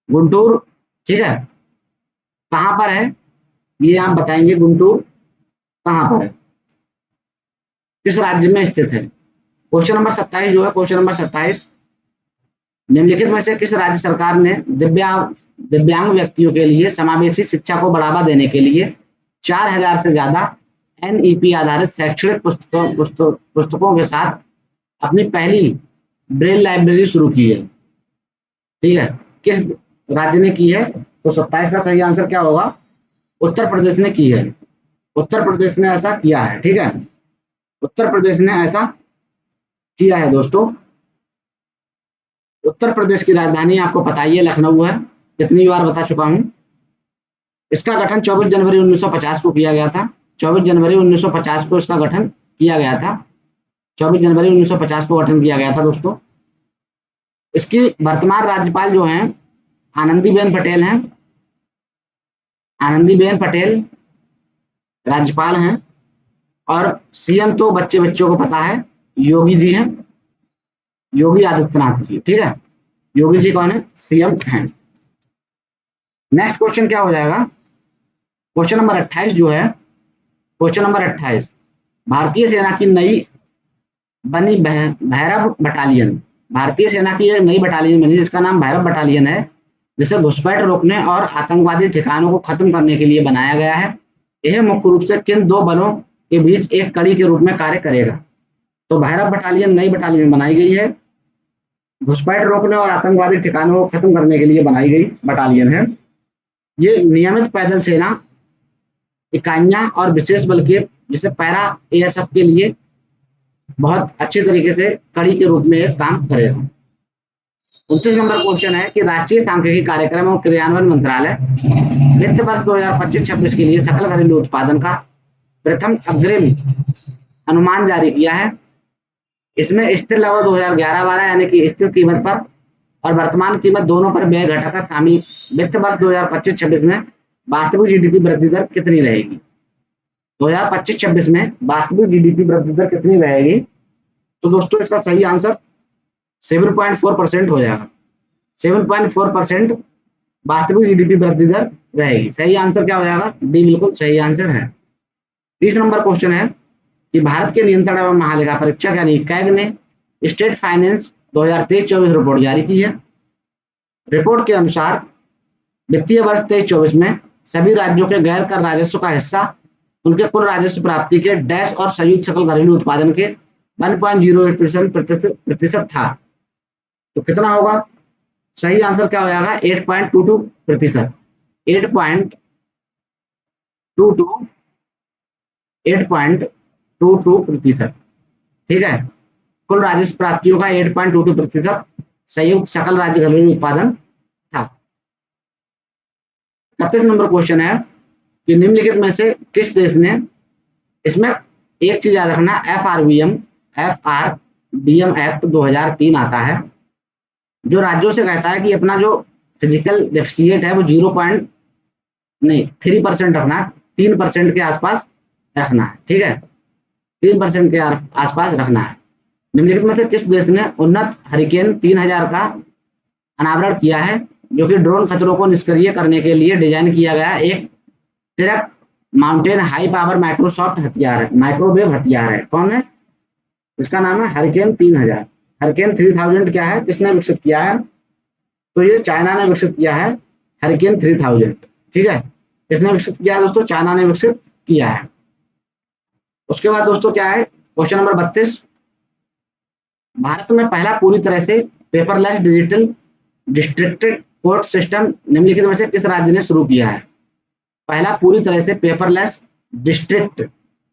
गुंटूर, ठीक है। कहाँ पर है ये आप बताएंगे, गुंटूर कहाँ पर है, किस राज्य में स्थित है? क्वेश्चन नंबर 27 जो है, क्वेश्चन नंबर 27, निम्नलिखित में से किस राज्य सरकार ने दिव्यांग व्यक्तियों के लिए समावेशी शिक्षा को बढ़ावा देने के लिए 4000 से ज्यादा एनईपी आधारित शैक्षणिक पुस्तकों के साथ अपनी पहली ब्रेल लाइब्रेरी शुरू की है? ठीक है, किस राज्य ने की है? तो 27 का सही आंसर क्या होगा? उत्तर प्रदेश ने की है। उत्तर प्रदेश ने ऐसा किया है, ठीक है, उत्तर प्रदेश ने ऐसा किया है दोस्तों। उत्तर प्रदेश की राजधानी आपको पता ही है, लखनऊ है, कितनी बार बता चुका हूं। इसका गठन 24 जनवरी 1950 को किया गया था। 24 जनवरी 1950 को इसका गठन किया गया था। 24 जनवरी 1950 को गठन किया गया था दोस्तों। इसकी वर्तमान राज्यपाल जो हैं आनंदीबेन पटेल हैं। आनंदीबेन पटेल राज्यपाल हैं। और सीएम तो बच्चों को पता है, योगी जी हैं, योगी आदित्यनाथ जी, ठीक है। योगी जी कौन है? सीएम हैं। नेक्स्ट क्वेश्चन क्या हो जाएगा? क्वेश्चन नंबर 28 जो है, क्वेश्चन नंबर 28, भारतीय सेना की नई बनी भैरव बटालियन, भारतीय सेना की एक नई बटालियन बनी जिसका नाम भैरव बटालियन है, जिसे घुसपैठ रोकने और आतंकवादी ठिकानों को खत्म करने के लिए बनाया गया है। यह मुख्य रूप से किन दो बलों के बीच एक कड़ी के रूप में कार्य करेगा? तो भैरव बटालियन नई बटालियन बनाई गई है, घुसपैठ रोकने और आतंकवादी ठिकानों को खत्म करने के लिए बनाई गई बटालियन है। ये नियमित पैदल सेना इकाइयां और विशेष बल के जैसे पैरा एएसएफ के लिए बहुत अच्छे तरीके से कड़ी के रूप में एक काम करेगा। 29 नंबर क्वेश्चन है कि राष्ट्रीय सांख्यिकी कार्यक्रम और क्रियान्वयन मंत्रालय वित्त वर्ष 2025-26 के लिए सकल घरेलू उत्पादन का प्रथम अग्रिम अनुमान जारी किया है। इसमें स्थिर लागत 2011-12 यानी कि स्थिर कीमत पर और वर्तमान कीमत दोनों पर व्यय घटाकर शामिल वित्त वर्ष 2025-26 में वास्तविक जीडीपी वृद्धि दर कितनी रहेगी? 2025-26 में वास्तविक जीडीपी वृद्धि दर कितनी रहेगी? तो दोस्तों इसका सही आंसर 7.4% हो जाएगा। 7.4% वास्तविक जीडीपी वृद्धि दर रहेगी। सही आंसर क्या हो जाएगा? डी बिल्कुल सही आंसर है। 30 नंबर क्वेश्चन है कि भारत के नियंत्रण एवं महालेखा परीक्षक यानी कैग ने स्टेट फाइनेंस 2023-24 रिपोर्ट जारी की है। रिपोर्ट के अनुसार वित्तीय वर्ष 23-24 में सभी राज्यों के गैर कर राजस्व का हिस्सा उनके कुल राजस्व प्राप्ति के डैश और संयुक्त सकल घरेलू उत्पादन के 1.08% प्रतिशत था। तो कितना होगा? सही आंसर क्या हो जाएगा? 8.22%। 8.22%, ठीक है। कुल राजस्व प्राप्तियों का 8.22% संयुक्त सकल राज्य घरेलू उत्पादन था। 31 नंबर क्वेश्चन है कि निम्नलिखित में से किस देश ने, इसमें एक चीज याद रखना, एफआरबीएम एक्ट 2003 आता है जो राज्यों से कहता है कि अपना जो फिजिकल डेफिसिएट है वो 3% रखना है, 3% के आसपास रखना है, ठीक है, 3% के आसपास रखना है। निम्नलिखित में से किस देश ने उन्नत हरिकेन 3000 का अनावरण किया है जो कि ड्रोन खतरों को निष्क्रिय करने के लिए डिजाइन किया गया एक तिरक माउंटेन हाई पावर माइक्रोवेव हथियार है? कौन है? इसका नाम है हरिकेन 3000। हरिकेन 3000 क्या है, किसने विकसित किया है? तो ये चाइना ने विकसित किया है हरिकेन 3000, ठीक है। किसने विकसित किया है दोस्तों? चाइना ने विकसित किया है। उसके बाद दोस्तों क्या है, क्वेश्चन नंबर 32, भारत में पहला पूरी तरह से पेपरलेस डिजिटल डिस्ट्रिक्टेड कोर्ट सिस्टम निम्नलिखित में से किस राज्य ने शुरू किया है? पहला पूरी तरह से पेपरलेस डिस्ट्रिक्ट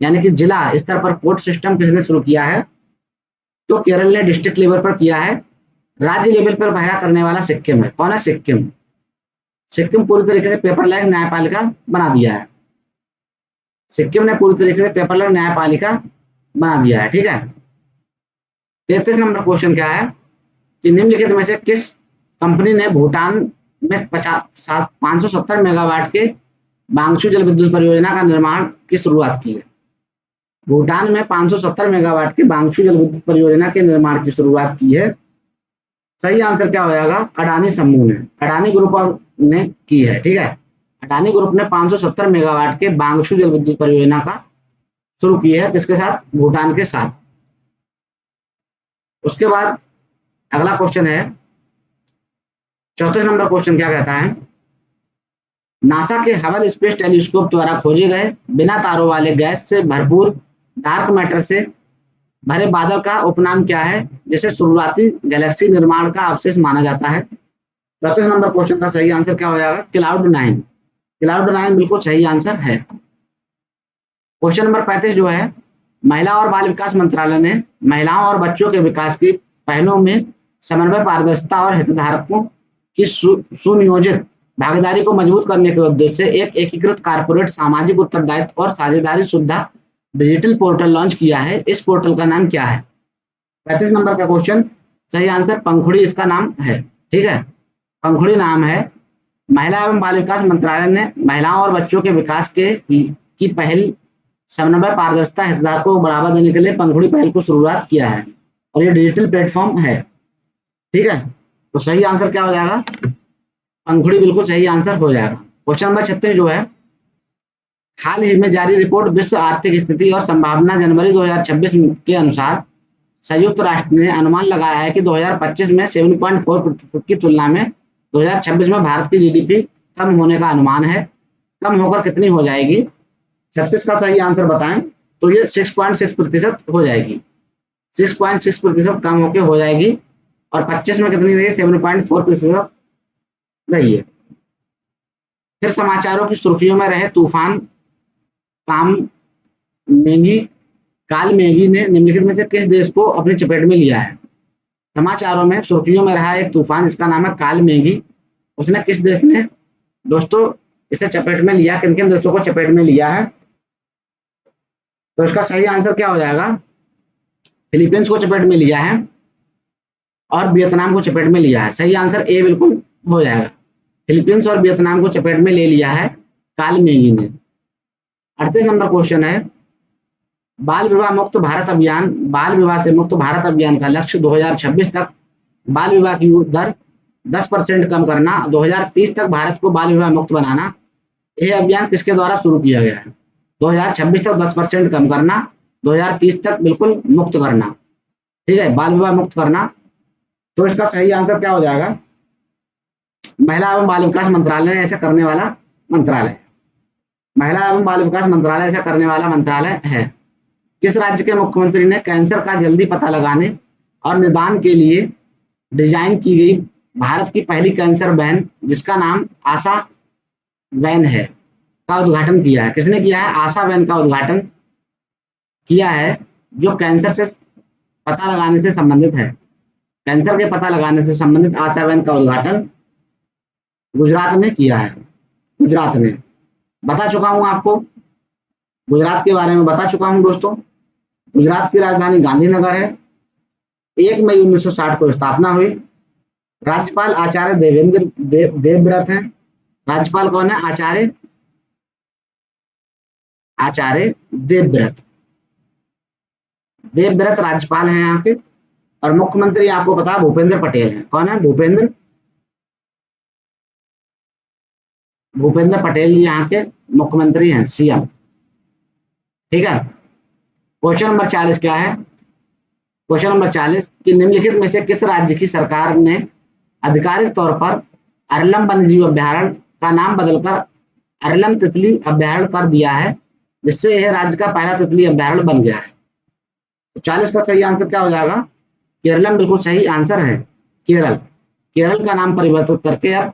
यानी कि जिला स्तर पर कोर्ट सिस्टम किसने शुरू किया है? तो केरल ने डिस्ट्रिक्ट लेवल पर किया है। राज्य लेवल पर पहला करने वाला सिक्किम है। कौन है? सिक्किम। सिक्किम पूरी तरीके से पेपरलेस न्यायपालिका बना दिया है। सिक्किम ने पूरी तरीके से पेपरलेस न्यायपालिका बना दिया है, ठीक है। 33 नंबर क्वेश्चन क्या है कि निम्नलिखित में से किस कंपनी ने भूटान में 570 मेगावाट के बांगशू जल विद्युत परियोजना का निर्माण की शुरुआत की है। भूटान में 570 मेगावाट के बांगशू जल विद्युत परियोजना के निर्माण की शुरुआत की है। सही आंसर क्या हो जाएगा? अडानी समूह ने, अडानी ग्रुप ने की है। ठीक है, अडानी ग्रुप ने 570 मेगावाट के बांगशू जल विद्युत परियोजना का शुरू की है, किसके साथ? भूटान के साथ। उसके बाद अगला क्वेश्चन है, 34 नंबर क्वेश्चन क्या कहता है? नासा के हबल स्पेस टेलीस्कोप द्वारा खोजे गए बिना तारों वाले गैस से भरपूर डार्क मैटर से भरे बादल का उपनाम क्या है, जिसे शुरुआती गैलेक्सी निर्माण का अवशेष माना जाता है? 34 नंबर क्वेश्चन का सही आंसर क्या हो जाएगा? क्लाउड 9। क्लाउड 9 बिल्कुल सही आंसर है। क्वेश्चन नंबर 35 जो है, महिला और बाल विकास मंत्रालय ने महिलाओं और बच्चों के विकास की पहलों में समन्वय, पारदर्शिता और हितधारकों की सुनियोजित भागीदारी को मजबूत करने के उद्देश्य से एक एकीकृत कारपोरेट सामाजिक उत्तरदायित्व और साझेदारी सुविधा डिजिटल पोर्टल लॉन्च किया है। इस पोर्टल का नाम क्या है? 35 नंबर का क्वेश्चन, सही आंसर पंखुड़ी इसका नाम है। ठीक है, पंखुड़ी नाम है। महिला एवं बाल विकास मंत्रालय ने महिलाओं और बच्चों के विकास की पहल, समन्वय, पारदर्शिता, हितधारकों को बढ़ावा देने के लिए पंखुड़ी पहल को शुरुआत किया है और ये डिजिटल प्लेटफॉर्म है। ठीक है, तो सही आंसर क्या हो जाएगा? पंखुड़ी बिल्कुल सही आंसर हो जाएगा। क्वेश्चन नंबर 36 जो है, हाल ही में जारी रिपोर्ट विश्व आर्थिक स्थिति और संभावना जनवरी 2026 के अनुसार संयुक्त राष्ट्र ने अनुमान लगाया है कि 2025 में 7.4% की तुलना में 2026 में भारत की जीडीपी कम होने का अनुमान है। कम होकर कितनी हो जाएगी? 36 का सही आंसर बताएं तो ये 6.6% हो जाएगी। 6.6% कम होकर हो जाएगी और 25 में कितनी रही? 7.4% रही है। फिर समाचारों की सुर्खियों में रहे तूफान कालमेघी ने निम्नलिखित में से किस देश को अपनी चपेट में लिया है? समाचारों में सुर्खियों में रहा एक तूफान, इसका नाम है कालमेघी। उसने किस देश ने दोस्तों इसे चपेट में लिया? किन किन देशों को चपेट में लिया है? तो इसका सही आंसर क्या हो जाएगा? फिलीपींस को चपेट में लिया है और वियतनाम को चपेट में लिया है। सही आंसर ए बिल्कुल हो जाएगा। फिलीपींस और वियतनाम को चपेट में ले लिया है कालमेघी ने। 38 नंबर क्वेश्चन है, बाल विवाह मुक्त भारत अभियान, बाल विवाह से मुक्त भारत अभियान का लक्ष्य 2026 तक बाल विवाह की दर 10% कम करना, 2030 तक भारत को बाल विवाह मुक्त बनाना। यह अभियान किसके द्वारा शुरू किया गया है? 2026 तक 10% कम करना, 2030 तक बिल्कुल मुक्त करना। ठीक है, बाल विवाह मुक्त करना। तो इसका सही आंसर क्या हो जाएगा? महिला एवं बाल विकास मंत्रालय ऐसा करने वाला मंत्रालय, महिला एवं बाल विकास मंत्रालय ऐसा करने वाला मंत्रालय है। किस राज्य के मुख्यमंत्री ने कैंसर का जल्दी पता लगाने और निदान के लिए डिजाइन की गई भारत की पहली कैंसर वैन, जिसका नाम आशा वैन है, का उद्घाटन किया है? किसने किया है? आशा वैन का उद्घाटन किया है, जो कैंसर से पता लगाने से संबंधित है। कैंसर के पता लगाने से संबंधित आशा वैन का उद्घाटन गुजरात ने किया है। गुजरात ने, बता चुका हूं आपको, गुजरात के बारे में बता चुका हूं दोस्तों। गुजरात की राजधानी गांधीनगर है। 1 मई 1960 को स्थापना हुई। राज्यपाल आचार्य देवव्रत हैं। राज्यपाल कौन है? आचार्य देवव्रत। देवव्रत राज्यपाल हैं यहाँ के। और मुख्यमंत्री आपको पता है भूपेंद्र पटेल हैं। कौन है? भूपेंद्र पटेल यहाँ के मुख्यमंत्री हैं, सीएम। ठीक है, क्वेश्चन नंबर 40 क्या है? क्वेश्चन नंबर 40 कि निम्नलिखित में से किस राज्य की सरकार ने आधिकारिक तौर पर अरलम वन्यजीव अभ्यारण्य का नाम बदलकर अरलम तितली अभ्यारण्य कर दिया है, जिससे यह राज्य का पहला तितली अभ्यारण्य बन गया है? तो 40 का सही आंसर क्या हो जाएगा? केरलम बिल्कुल सही आंसर है। केरल का नाम परिवर्तित करके अब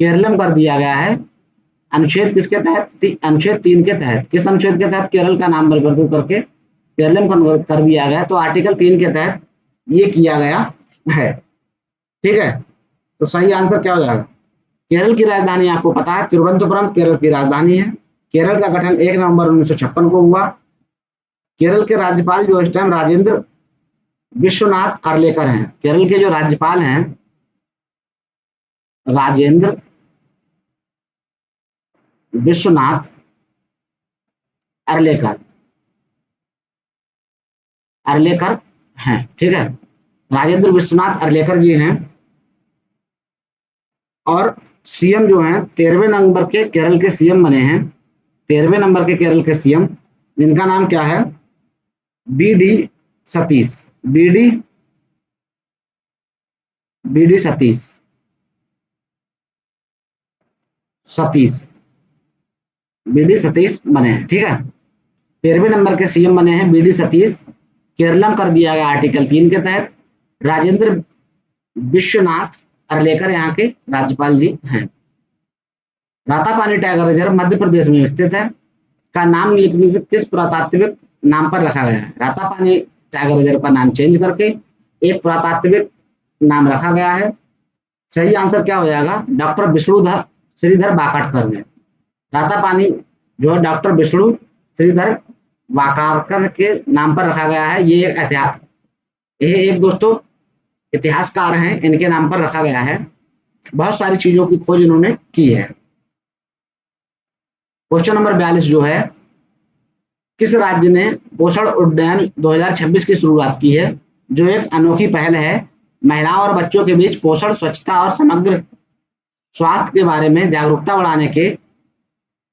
केरलम कर दिया गया है। अनुच्छेद किसके तहत? अनुच्छेद 3 के तहत। किस अनुच्छेद के तहत केरल का नाम परिवर्तित करके केरलम कर दिया गया? तो आर्टिकल 3 के तहत ये किया गया है। ठीक है, तो सही आंसर क्या हो जाएगा? केरल की राजधानी आपको पता है तिरुवनंतपुरम केरल की राजधानी है। केरल का गठन 1 नवंबर 1956 को हुआ। केरल के राज्यपाल जो इस टाइम राजेंद्र विश्वनाथ अर्लेकर हैं। केरल के जो राज्यपाल हैं राजेंद्र विश्वनाथ अर्लेकर, अर्लेकर हैं, ठीक है। राजेंद्र विश्वनाथ अर्लेकर जी हैं। और सीएम जो हैं 13वें नंबर के केरल के सीएम बने हैं, 13वें नंबर के केरल के सीएम, जिनका नाम क्या है, B D Satish, B D B D Satish, Satish B D Satish बने हैं, ठीक है। 13वें नंबर के सीएम बने हैं बी डी सतीश। केरलम कर दिया गया आर्टिकल 3 के तहत। राजेंद्र विश्वनाथ अर्लेकर यहाँ के राज्यपाल जी हैं। रातापानी टाइगर रिजर्व मध्य प्रदेश में स्थित है, का नाम निम्नलिखित किस पुरातात्विक नाम पर रखा गया है। रातापानी टाइगर रिजर्व का नाम चेंज करके एक पुरातात्विक नाम रखा गया है। सही आंसर क्या हो जाएगा, डॉक्टर विष्णुधर श्रीधर वाकाटकर ने। रातापानी जो है डॉक्टर विष्णु श्रीधर वाकाटकर के नाम पर रखा गया है। ये एक इतिहास, ये एक दोस्तों इतिहासकार हैं, इनके नाम पर रखा गया है। बहुत सारी चीजों की खोज इन्होंने की है। क्वेश्चन नंबर 42 जो है, किस राज्य ने पोषण उद्यान 2026 की शुरुआत की है, जो एक अनोखी पहल है। महिलाओं और बच्चों के बीच पोषण, स्वच्छता और समग्र स्वास्थ्य के बारे में जागरूकता बढ़ाने के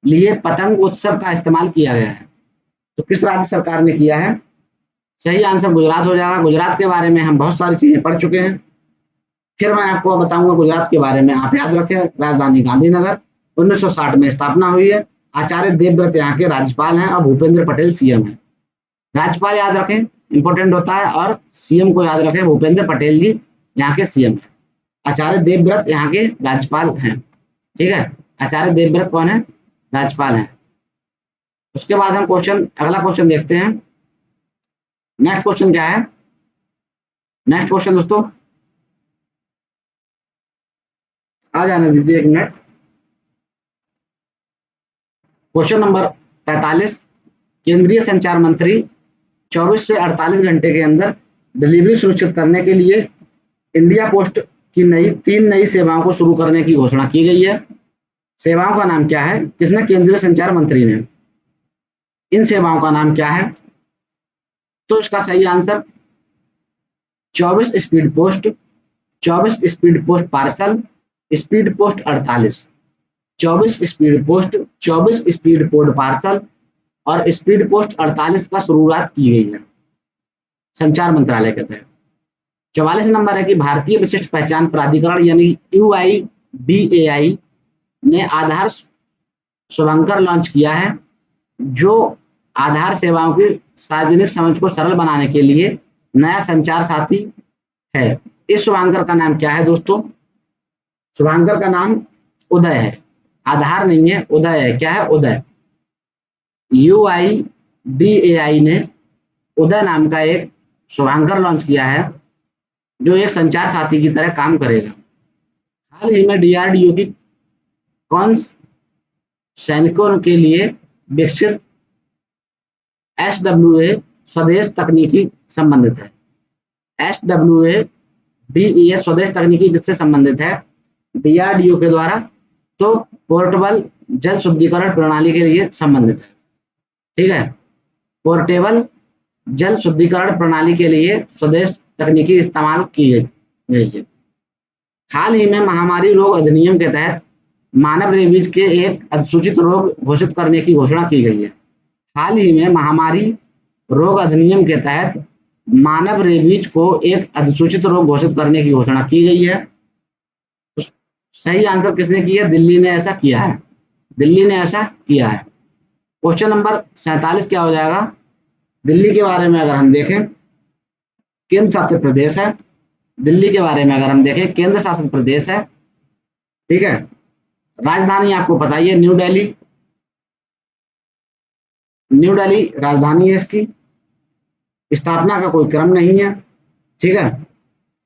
लिए पतंग उत्सव का इस्तेमाल किया गया है। तो किस राज्य सरकार ने किया है। सही आंसर गुजरात हो जाएगा। गुजरात के बारे में हम बहुत सारी चीजें पढ़ चुके हैं, फिर मैं आपको बताऊंगा गुजरात के बारे में। आप याद रखें, राजधानी गांधीनगर, 1960 में स्थापना हुई है। आचार्य देवव्रत यहाँ के राज्यपाल हैं और भूपेंद्र पटेल सीएम हैं। राज्यपाल याद रखें, इंपॉर्टेंट होता है, और सीएम को याद रखें, भूपेंद्र पटेल जी यहाँ के सीएम हैं। आचार्य देवव्रत यहाँ के राज्यपाल हैं, ठीक है। आचार्य देवव्रत कौन है, राज्यपाल हैं। उसके बाद हम अगला क्वेश्चन देखते हैं। नेक्स्ट क्वेश्चन क्या है, नेक्स्ट क्वेश्चन दोस्तों आ जाने दीजिए एक मिनट। क्वेश्चन नंबर 43, केंद्रीय संचार मंत्री 24 से 48 घंटे के अंदर डिलीवरी सुनिश्चित करने के लिए इंडिया पोस्ट की तीन नई सेवाओं को शुरू करने की घोषणा की गई है। सेवाओं का नाम क्या है, किसने, केंद्रीय संचार मंत्री ने। इन सेवाओं का नाम क्या है, तो इसका सही answer 24 speed post, 24 speed post parcel, speed post 48, 24 speed post, 24 speed post parcel और स्पीड पोस्ट 48 का शुरुआत की गई है संचार मंत्रालय के तहत। 44 नंबर है कि भारतीय विशिष्ट पहचान प्राधिकरण यानी UIDAI ने आधार शुभंकर लॉन्च किया है, जो आधार सेवाओं की सार्वजनिक समझ को सरल बनाने के लिए नया संचार साथी है। इस शुभांकर का नाम क्या है दोस्तों, शुभांकर का नाम उदय है, आधार नहीं है, उदय है। क्या है, उदय। UIDAI ने उदय नाम का एक शुभांकर लॉन्च किया है, जो एक संचार साथी की तरह काम करेगा। हाल ही में DRDO की कौन सैनिकों के लिए विकसित SWA स्वदेश तकनीकी संबंधित है। SWADES स्वदेश तकनीकी किससे संबंधित है, DRDO के द्वारा, तो पोर्टेबल जल शुद्धिकरण प्रणाली के लिए संबंधित है, ठीक है। पोर्टेबल जल शुद्धिकरण प्रणाली के लिए स्वदेश तकनीकी इस्तेमाल की गई है। हाल ही में महामारी रोग अधिनियम के तहत मानव रेबीज के एक अधिसूचित रोग घोषित करने की घोषणा की गई है। हाल ही में महामारी रोग अधिनियम के तहत मानव रेबीज को एक अधिसूचित रोग घोषित करने की घोषणा की गई है। तो सही आंसर किसने किया, दिल्ली ने ऐसा किया है, दिल्ली ने ऐसा किया है। क्वेश्चन नंबर 47 क्या हो जाएगा, दिल्ली के बारे में अगर हम देखें, केंद्र शासित प्रदेश है। दिल्ली के बारे में अगर हम देखें, केंद्र शासित प्रदेश है, ठीक है। राजधानी आपको पता ही है, न्यू दिल्ली, न्यू दिल्ली राजधानी है इसकी। स्थापना का कोई क्रम नहीं है, ठीक है।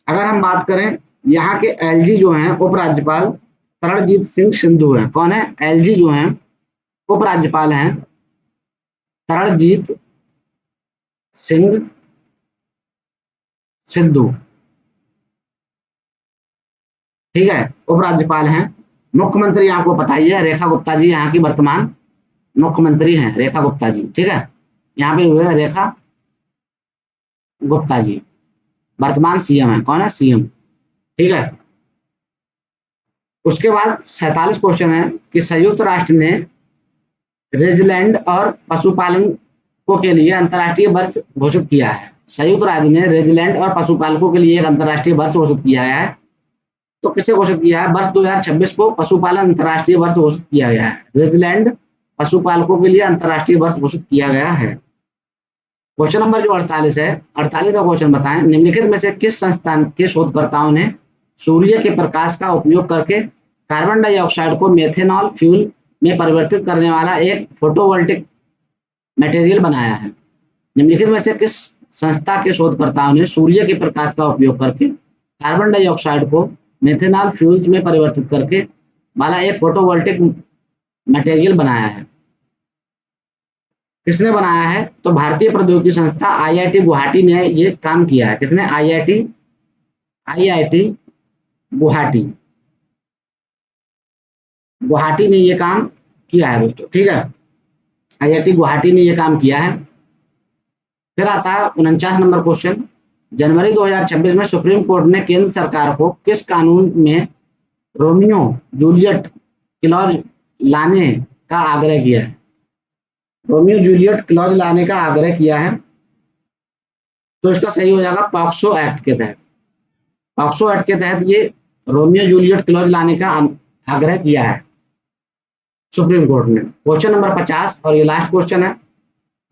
अगर हम बात करें, यहाँ के LG जो हैं उपराज्यपाल तरणजीत सिंह सिंधु हैं। कौन है, LG जो हैं उपराज्यपाल हैं तरणजीत सिंह सिद्धू, ठीक है। उपराज्यपाल हैं, मुख्यमंत्री आपको पता ही है, रेखा गुप्ता जी यहाँ की वर्तमान मुख्यमंत्री हैं, रेखा गुप्ता जी, ठीक है। यहाँ पे हुए रेखा गुप्ता जी वर्तमान सीएम है, कौन है, सीएम, ठीक है। उसके बाद 47 क्वेश्चन है कि संयुक्त राष्ट्र ने रेजलैंड और पशुपालन को के लिए अंतर्राष्ट्रीय वर्ष घोषित किया है। संयुक्त राष्ट्र ने रेजलैंड और पशुपालकों के लिए एक अंतर्राष्ट्रीय वर्ष घोषित किया गया है। तो किसे घोषित किया है, वर्ष 2026 को पशुपालन अंतर्राष्ट्रीय वर्ष घोषित किया गया है। न्यूजीलैंड पशुपालकों के लिए अंतर्राष्ट्रीय वर्ष घोषित किया गया है। क्वेश्चन नंबर जो 48 है, 48 का क्वेश्चन बताएं, निम्नलिखित में से किस संस्थान के शोधकर्ताओं ने सूर्य के प्रकाश का उपयोग करके कार्बन डाइऑक्साइड को मेथेनॉल फ्यूल में परिवर्तित करने वाला एक फोटोवोल्टिक मटेरियल बनाया है। निम्नलिखित में से किस संस्था के शोधकर्ताओं ने सूर्य के प्रकाश का उपयोग करके कार्बन डाइऑक्साइड को मेथेनॉल फ्यूल्स में परिवर्तित करके वाला एक फोटोवोल्टिक मटेरियल बनाया है। किसने बनाया है, तो भारतीय प्रौद्योगिकी संस्था आईआईटी गुवाहाटी ने ये काम किया है। किसने, आईआईटी गुवाहाटी, गुवाहाटी ने ये काम किया है दोस्तों, ठीक है। आईआईटी गुवाहाटी ने ये काम किया है। फिर आता है 49 नंबर क्वेश्चन, जनवरी 2026 में सुप्रीम कोर्ट ने केंद्र सरकार को किस कानून में रोमियो जूलियट क्लॉज लाने का आग्रह किया है। रोमियो जूलियट क्लॉज लाने का आग्रह किया है, तो इसका सही हो जाएगा पॉक्सो एक्ट के तहत। पॉक्सो एक्ट के तहत ये रोमियो जूलियट क्लॉज लाने का आग्रह किया है सुप्रीम कोर्ट ने। क्वेश्चन नंबर 50 और ये लास्ट क्वेश्चन है,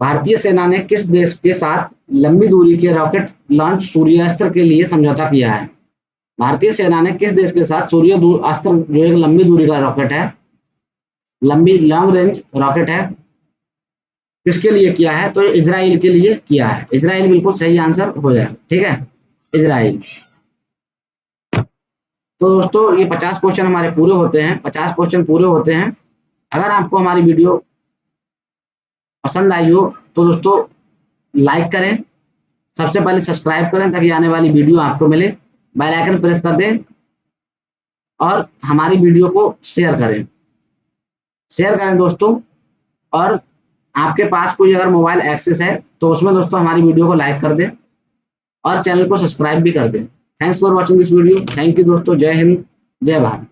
भारतीय सेना ने किस देश के साथ लंबी दूरी के रॉकेट लॉन्च सूर्यास्त्र के लिए समझौता किया है। भारतीय सेना ने किस देश के साथ सूर्य अस्त्र जो एक लंबी दूरी का रॉकेट है, लंबी लॉन्ग रेंज रॉकेट है, किसके लिए किया है, तो इजराइल के लिए किया है। इजराइल बिल्कुल सही आंसर हो जाए, ठीक है, इजराइल। तो दोस्तों ये 50 क्वेश्चन हमारे पूरे होते हैं, 50 क्वेश्चन पूरे होते हैं। अगर आपको हमारी वीडियो पसंद आई हो तो दोस्तों लाइक करें, सबसे पहले सब्सक्राइब करें ताकि आने वाली वीडियो आपको मिले, बेल आइकन प्रेस कर दें और हमारी वीडियो को शेयर करें, दोस्तों। और आपके पास कोई अगर मोबाइल एक्सेस है तो उसमें दोस्तों हमारी वीडियो को लाइक कर दें और चैनल को सब्सक्राइब भी कर दें। Thanks for watching this video. Thank you दोस्तों, जय हिंद, जय भारत।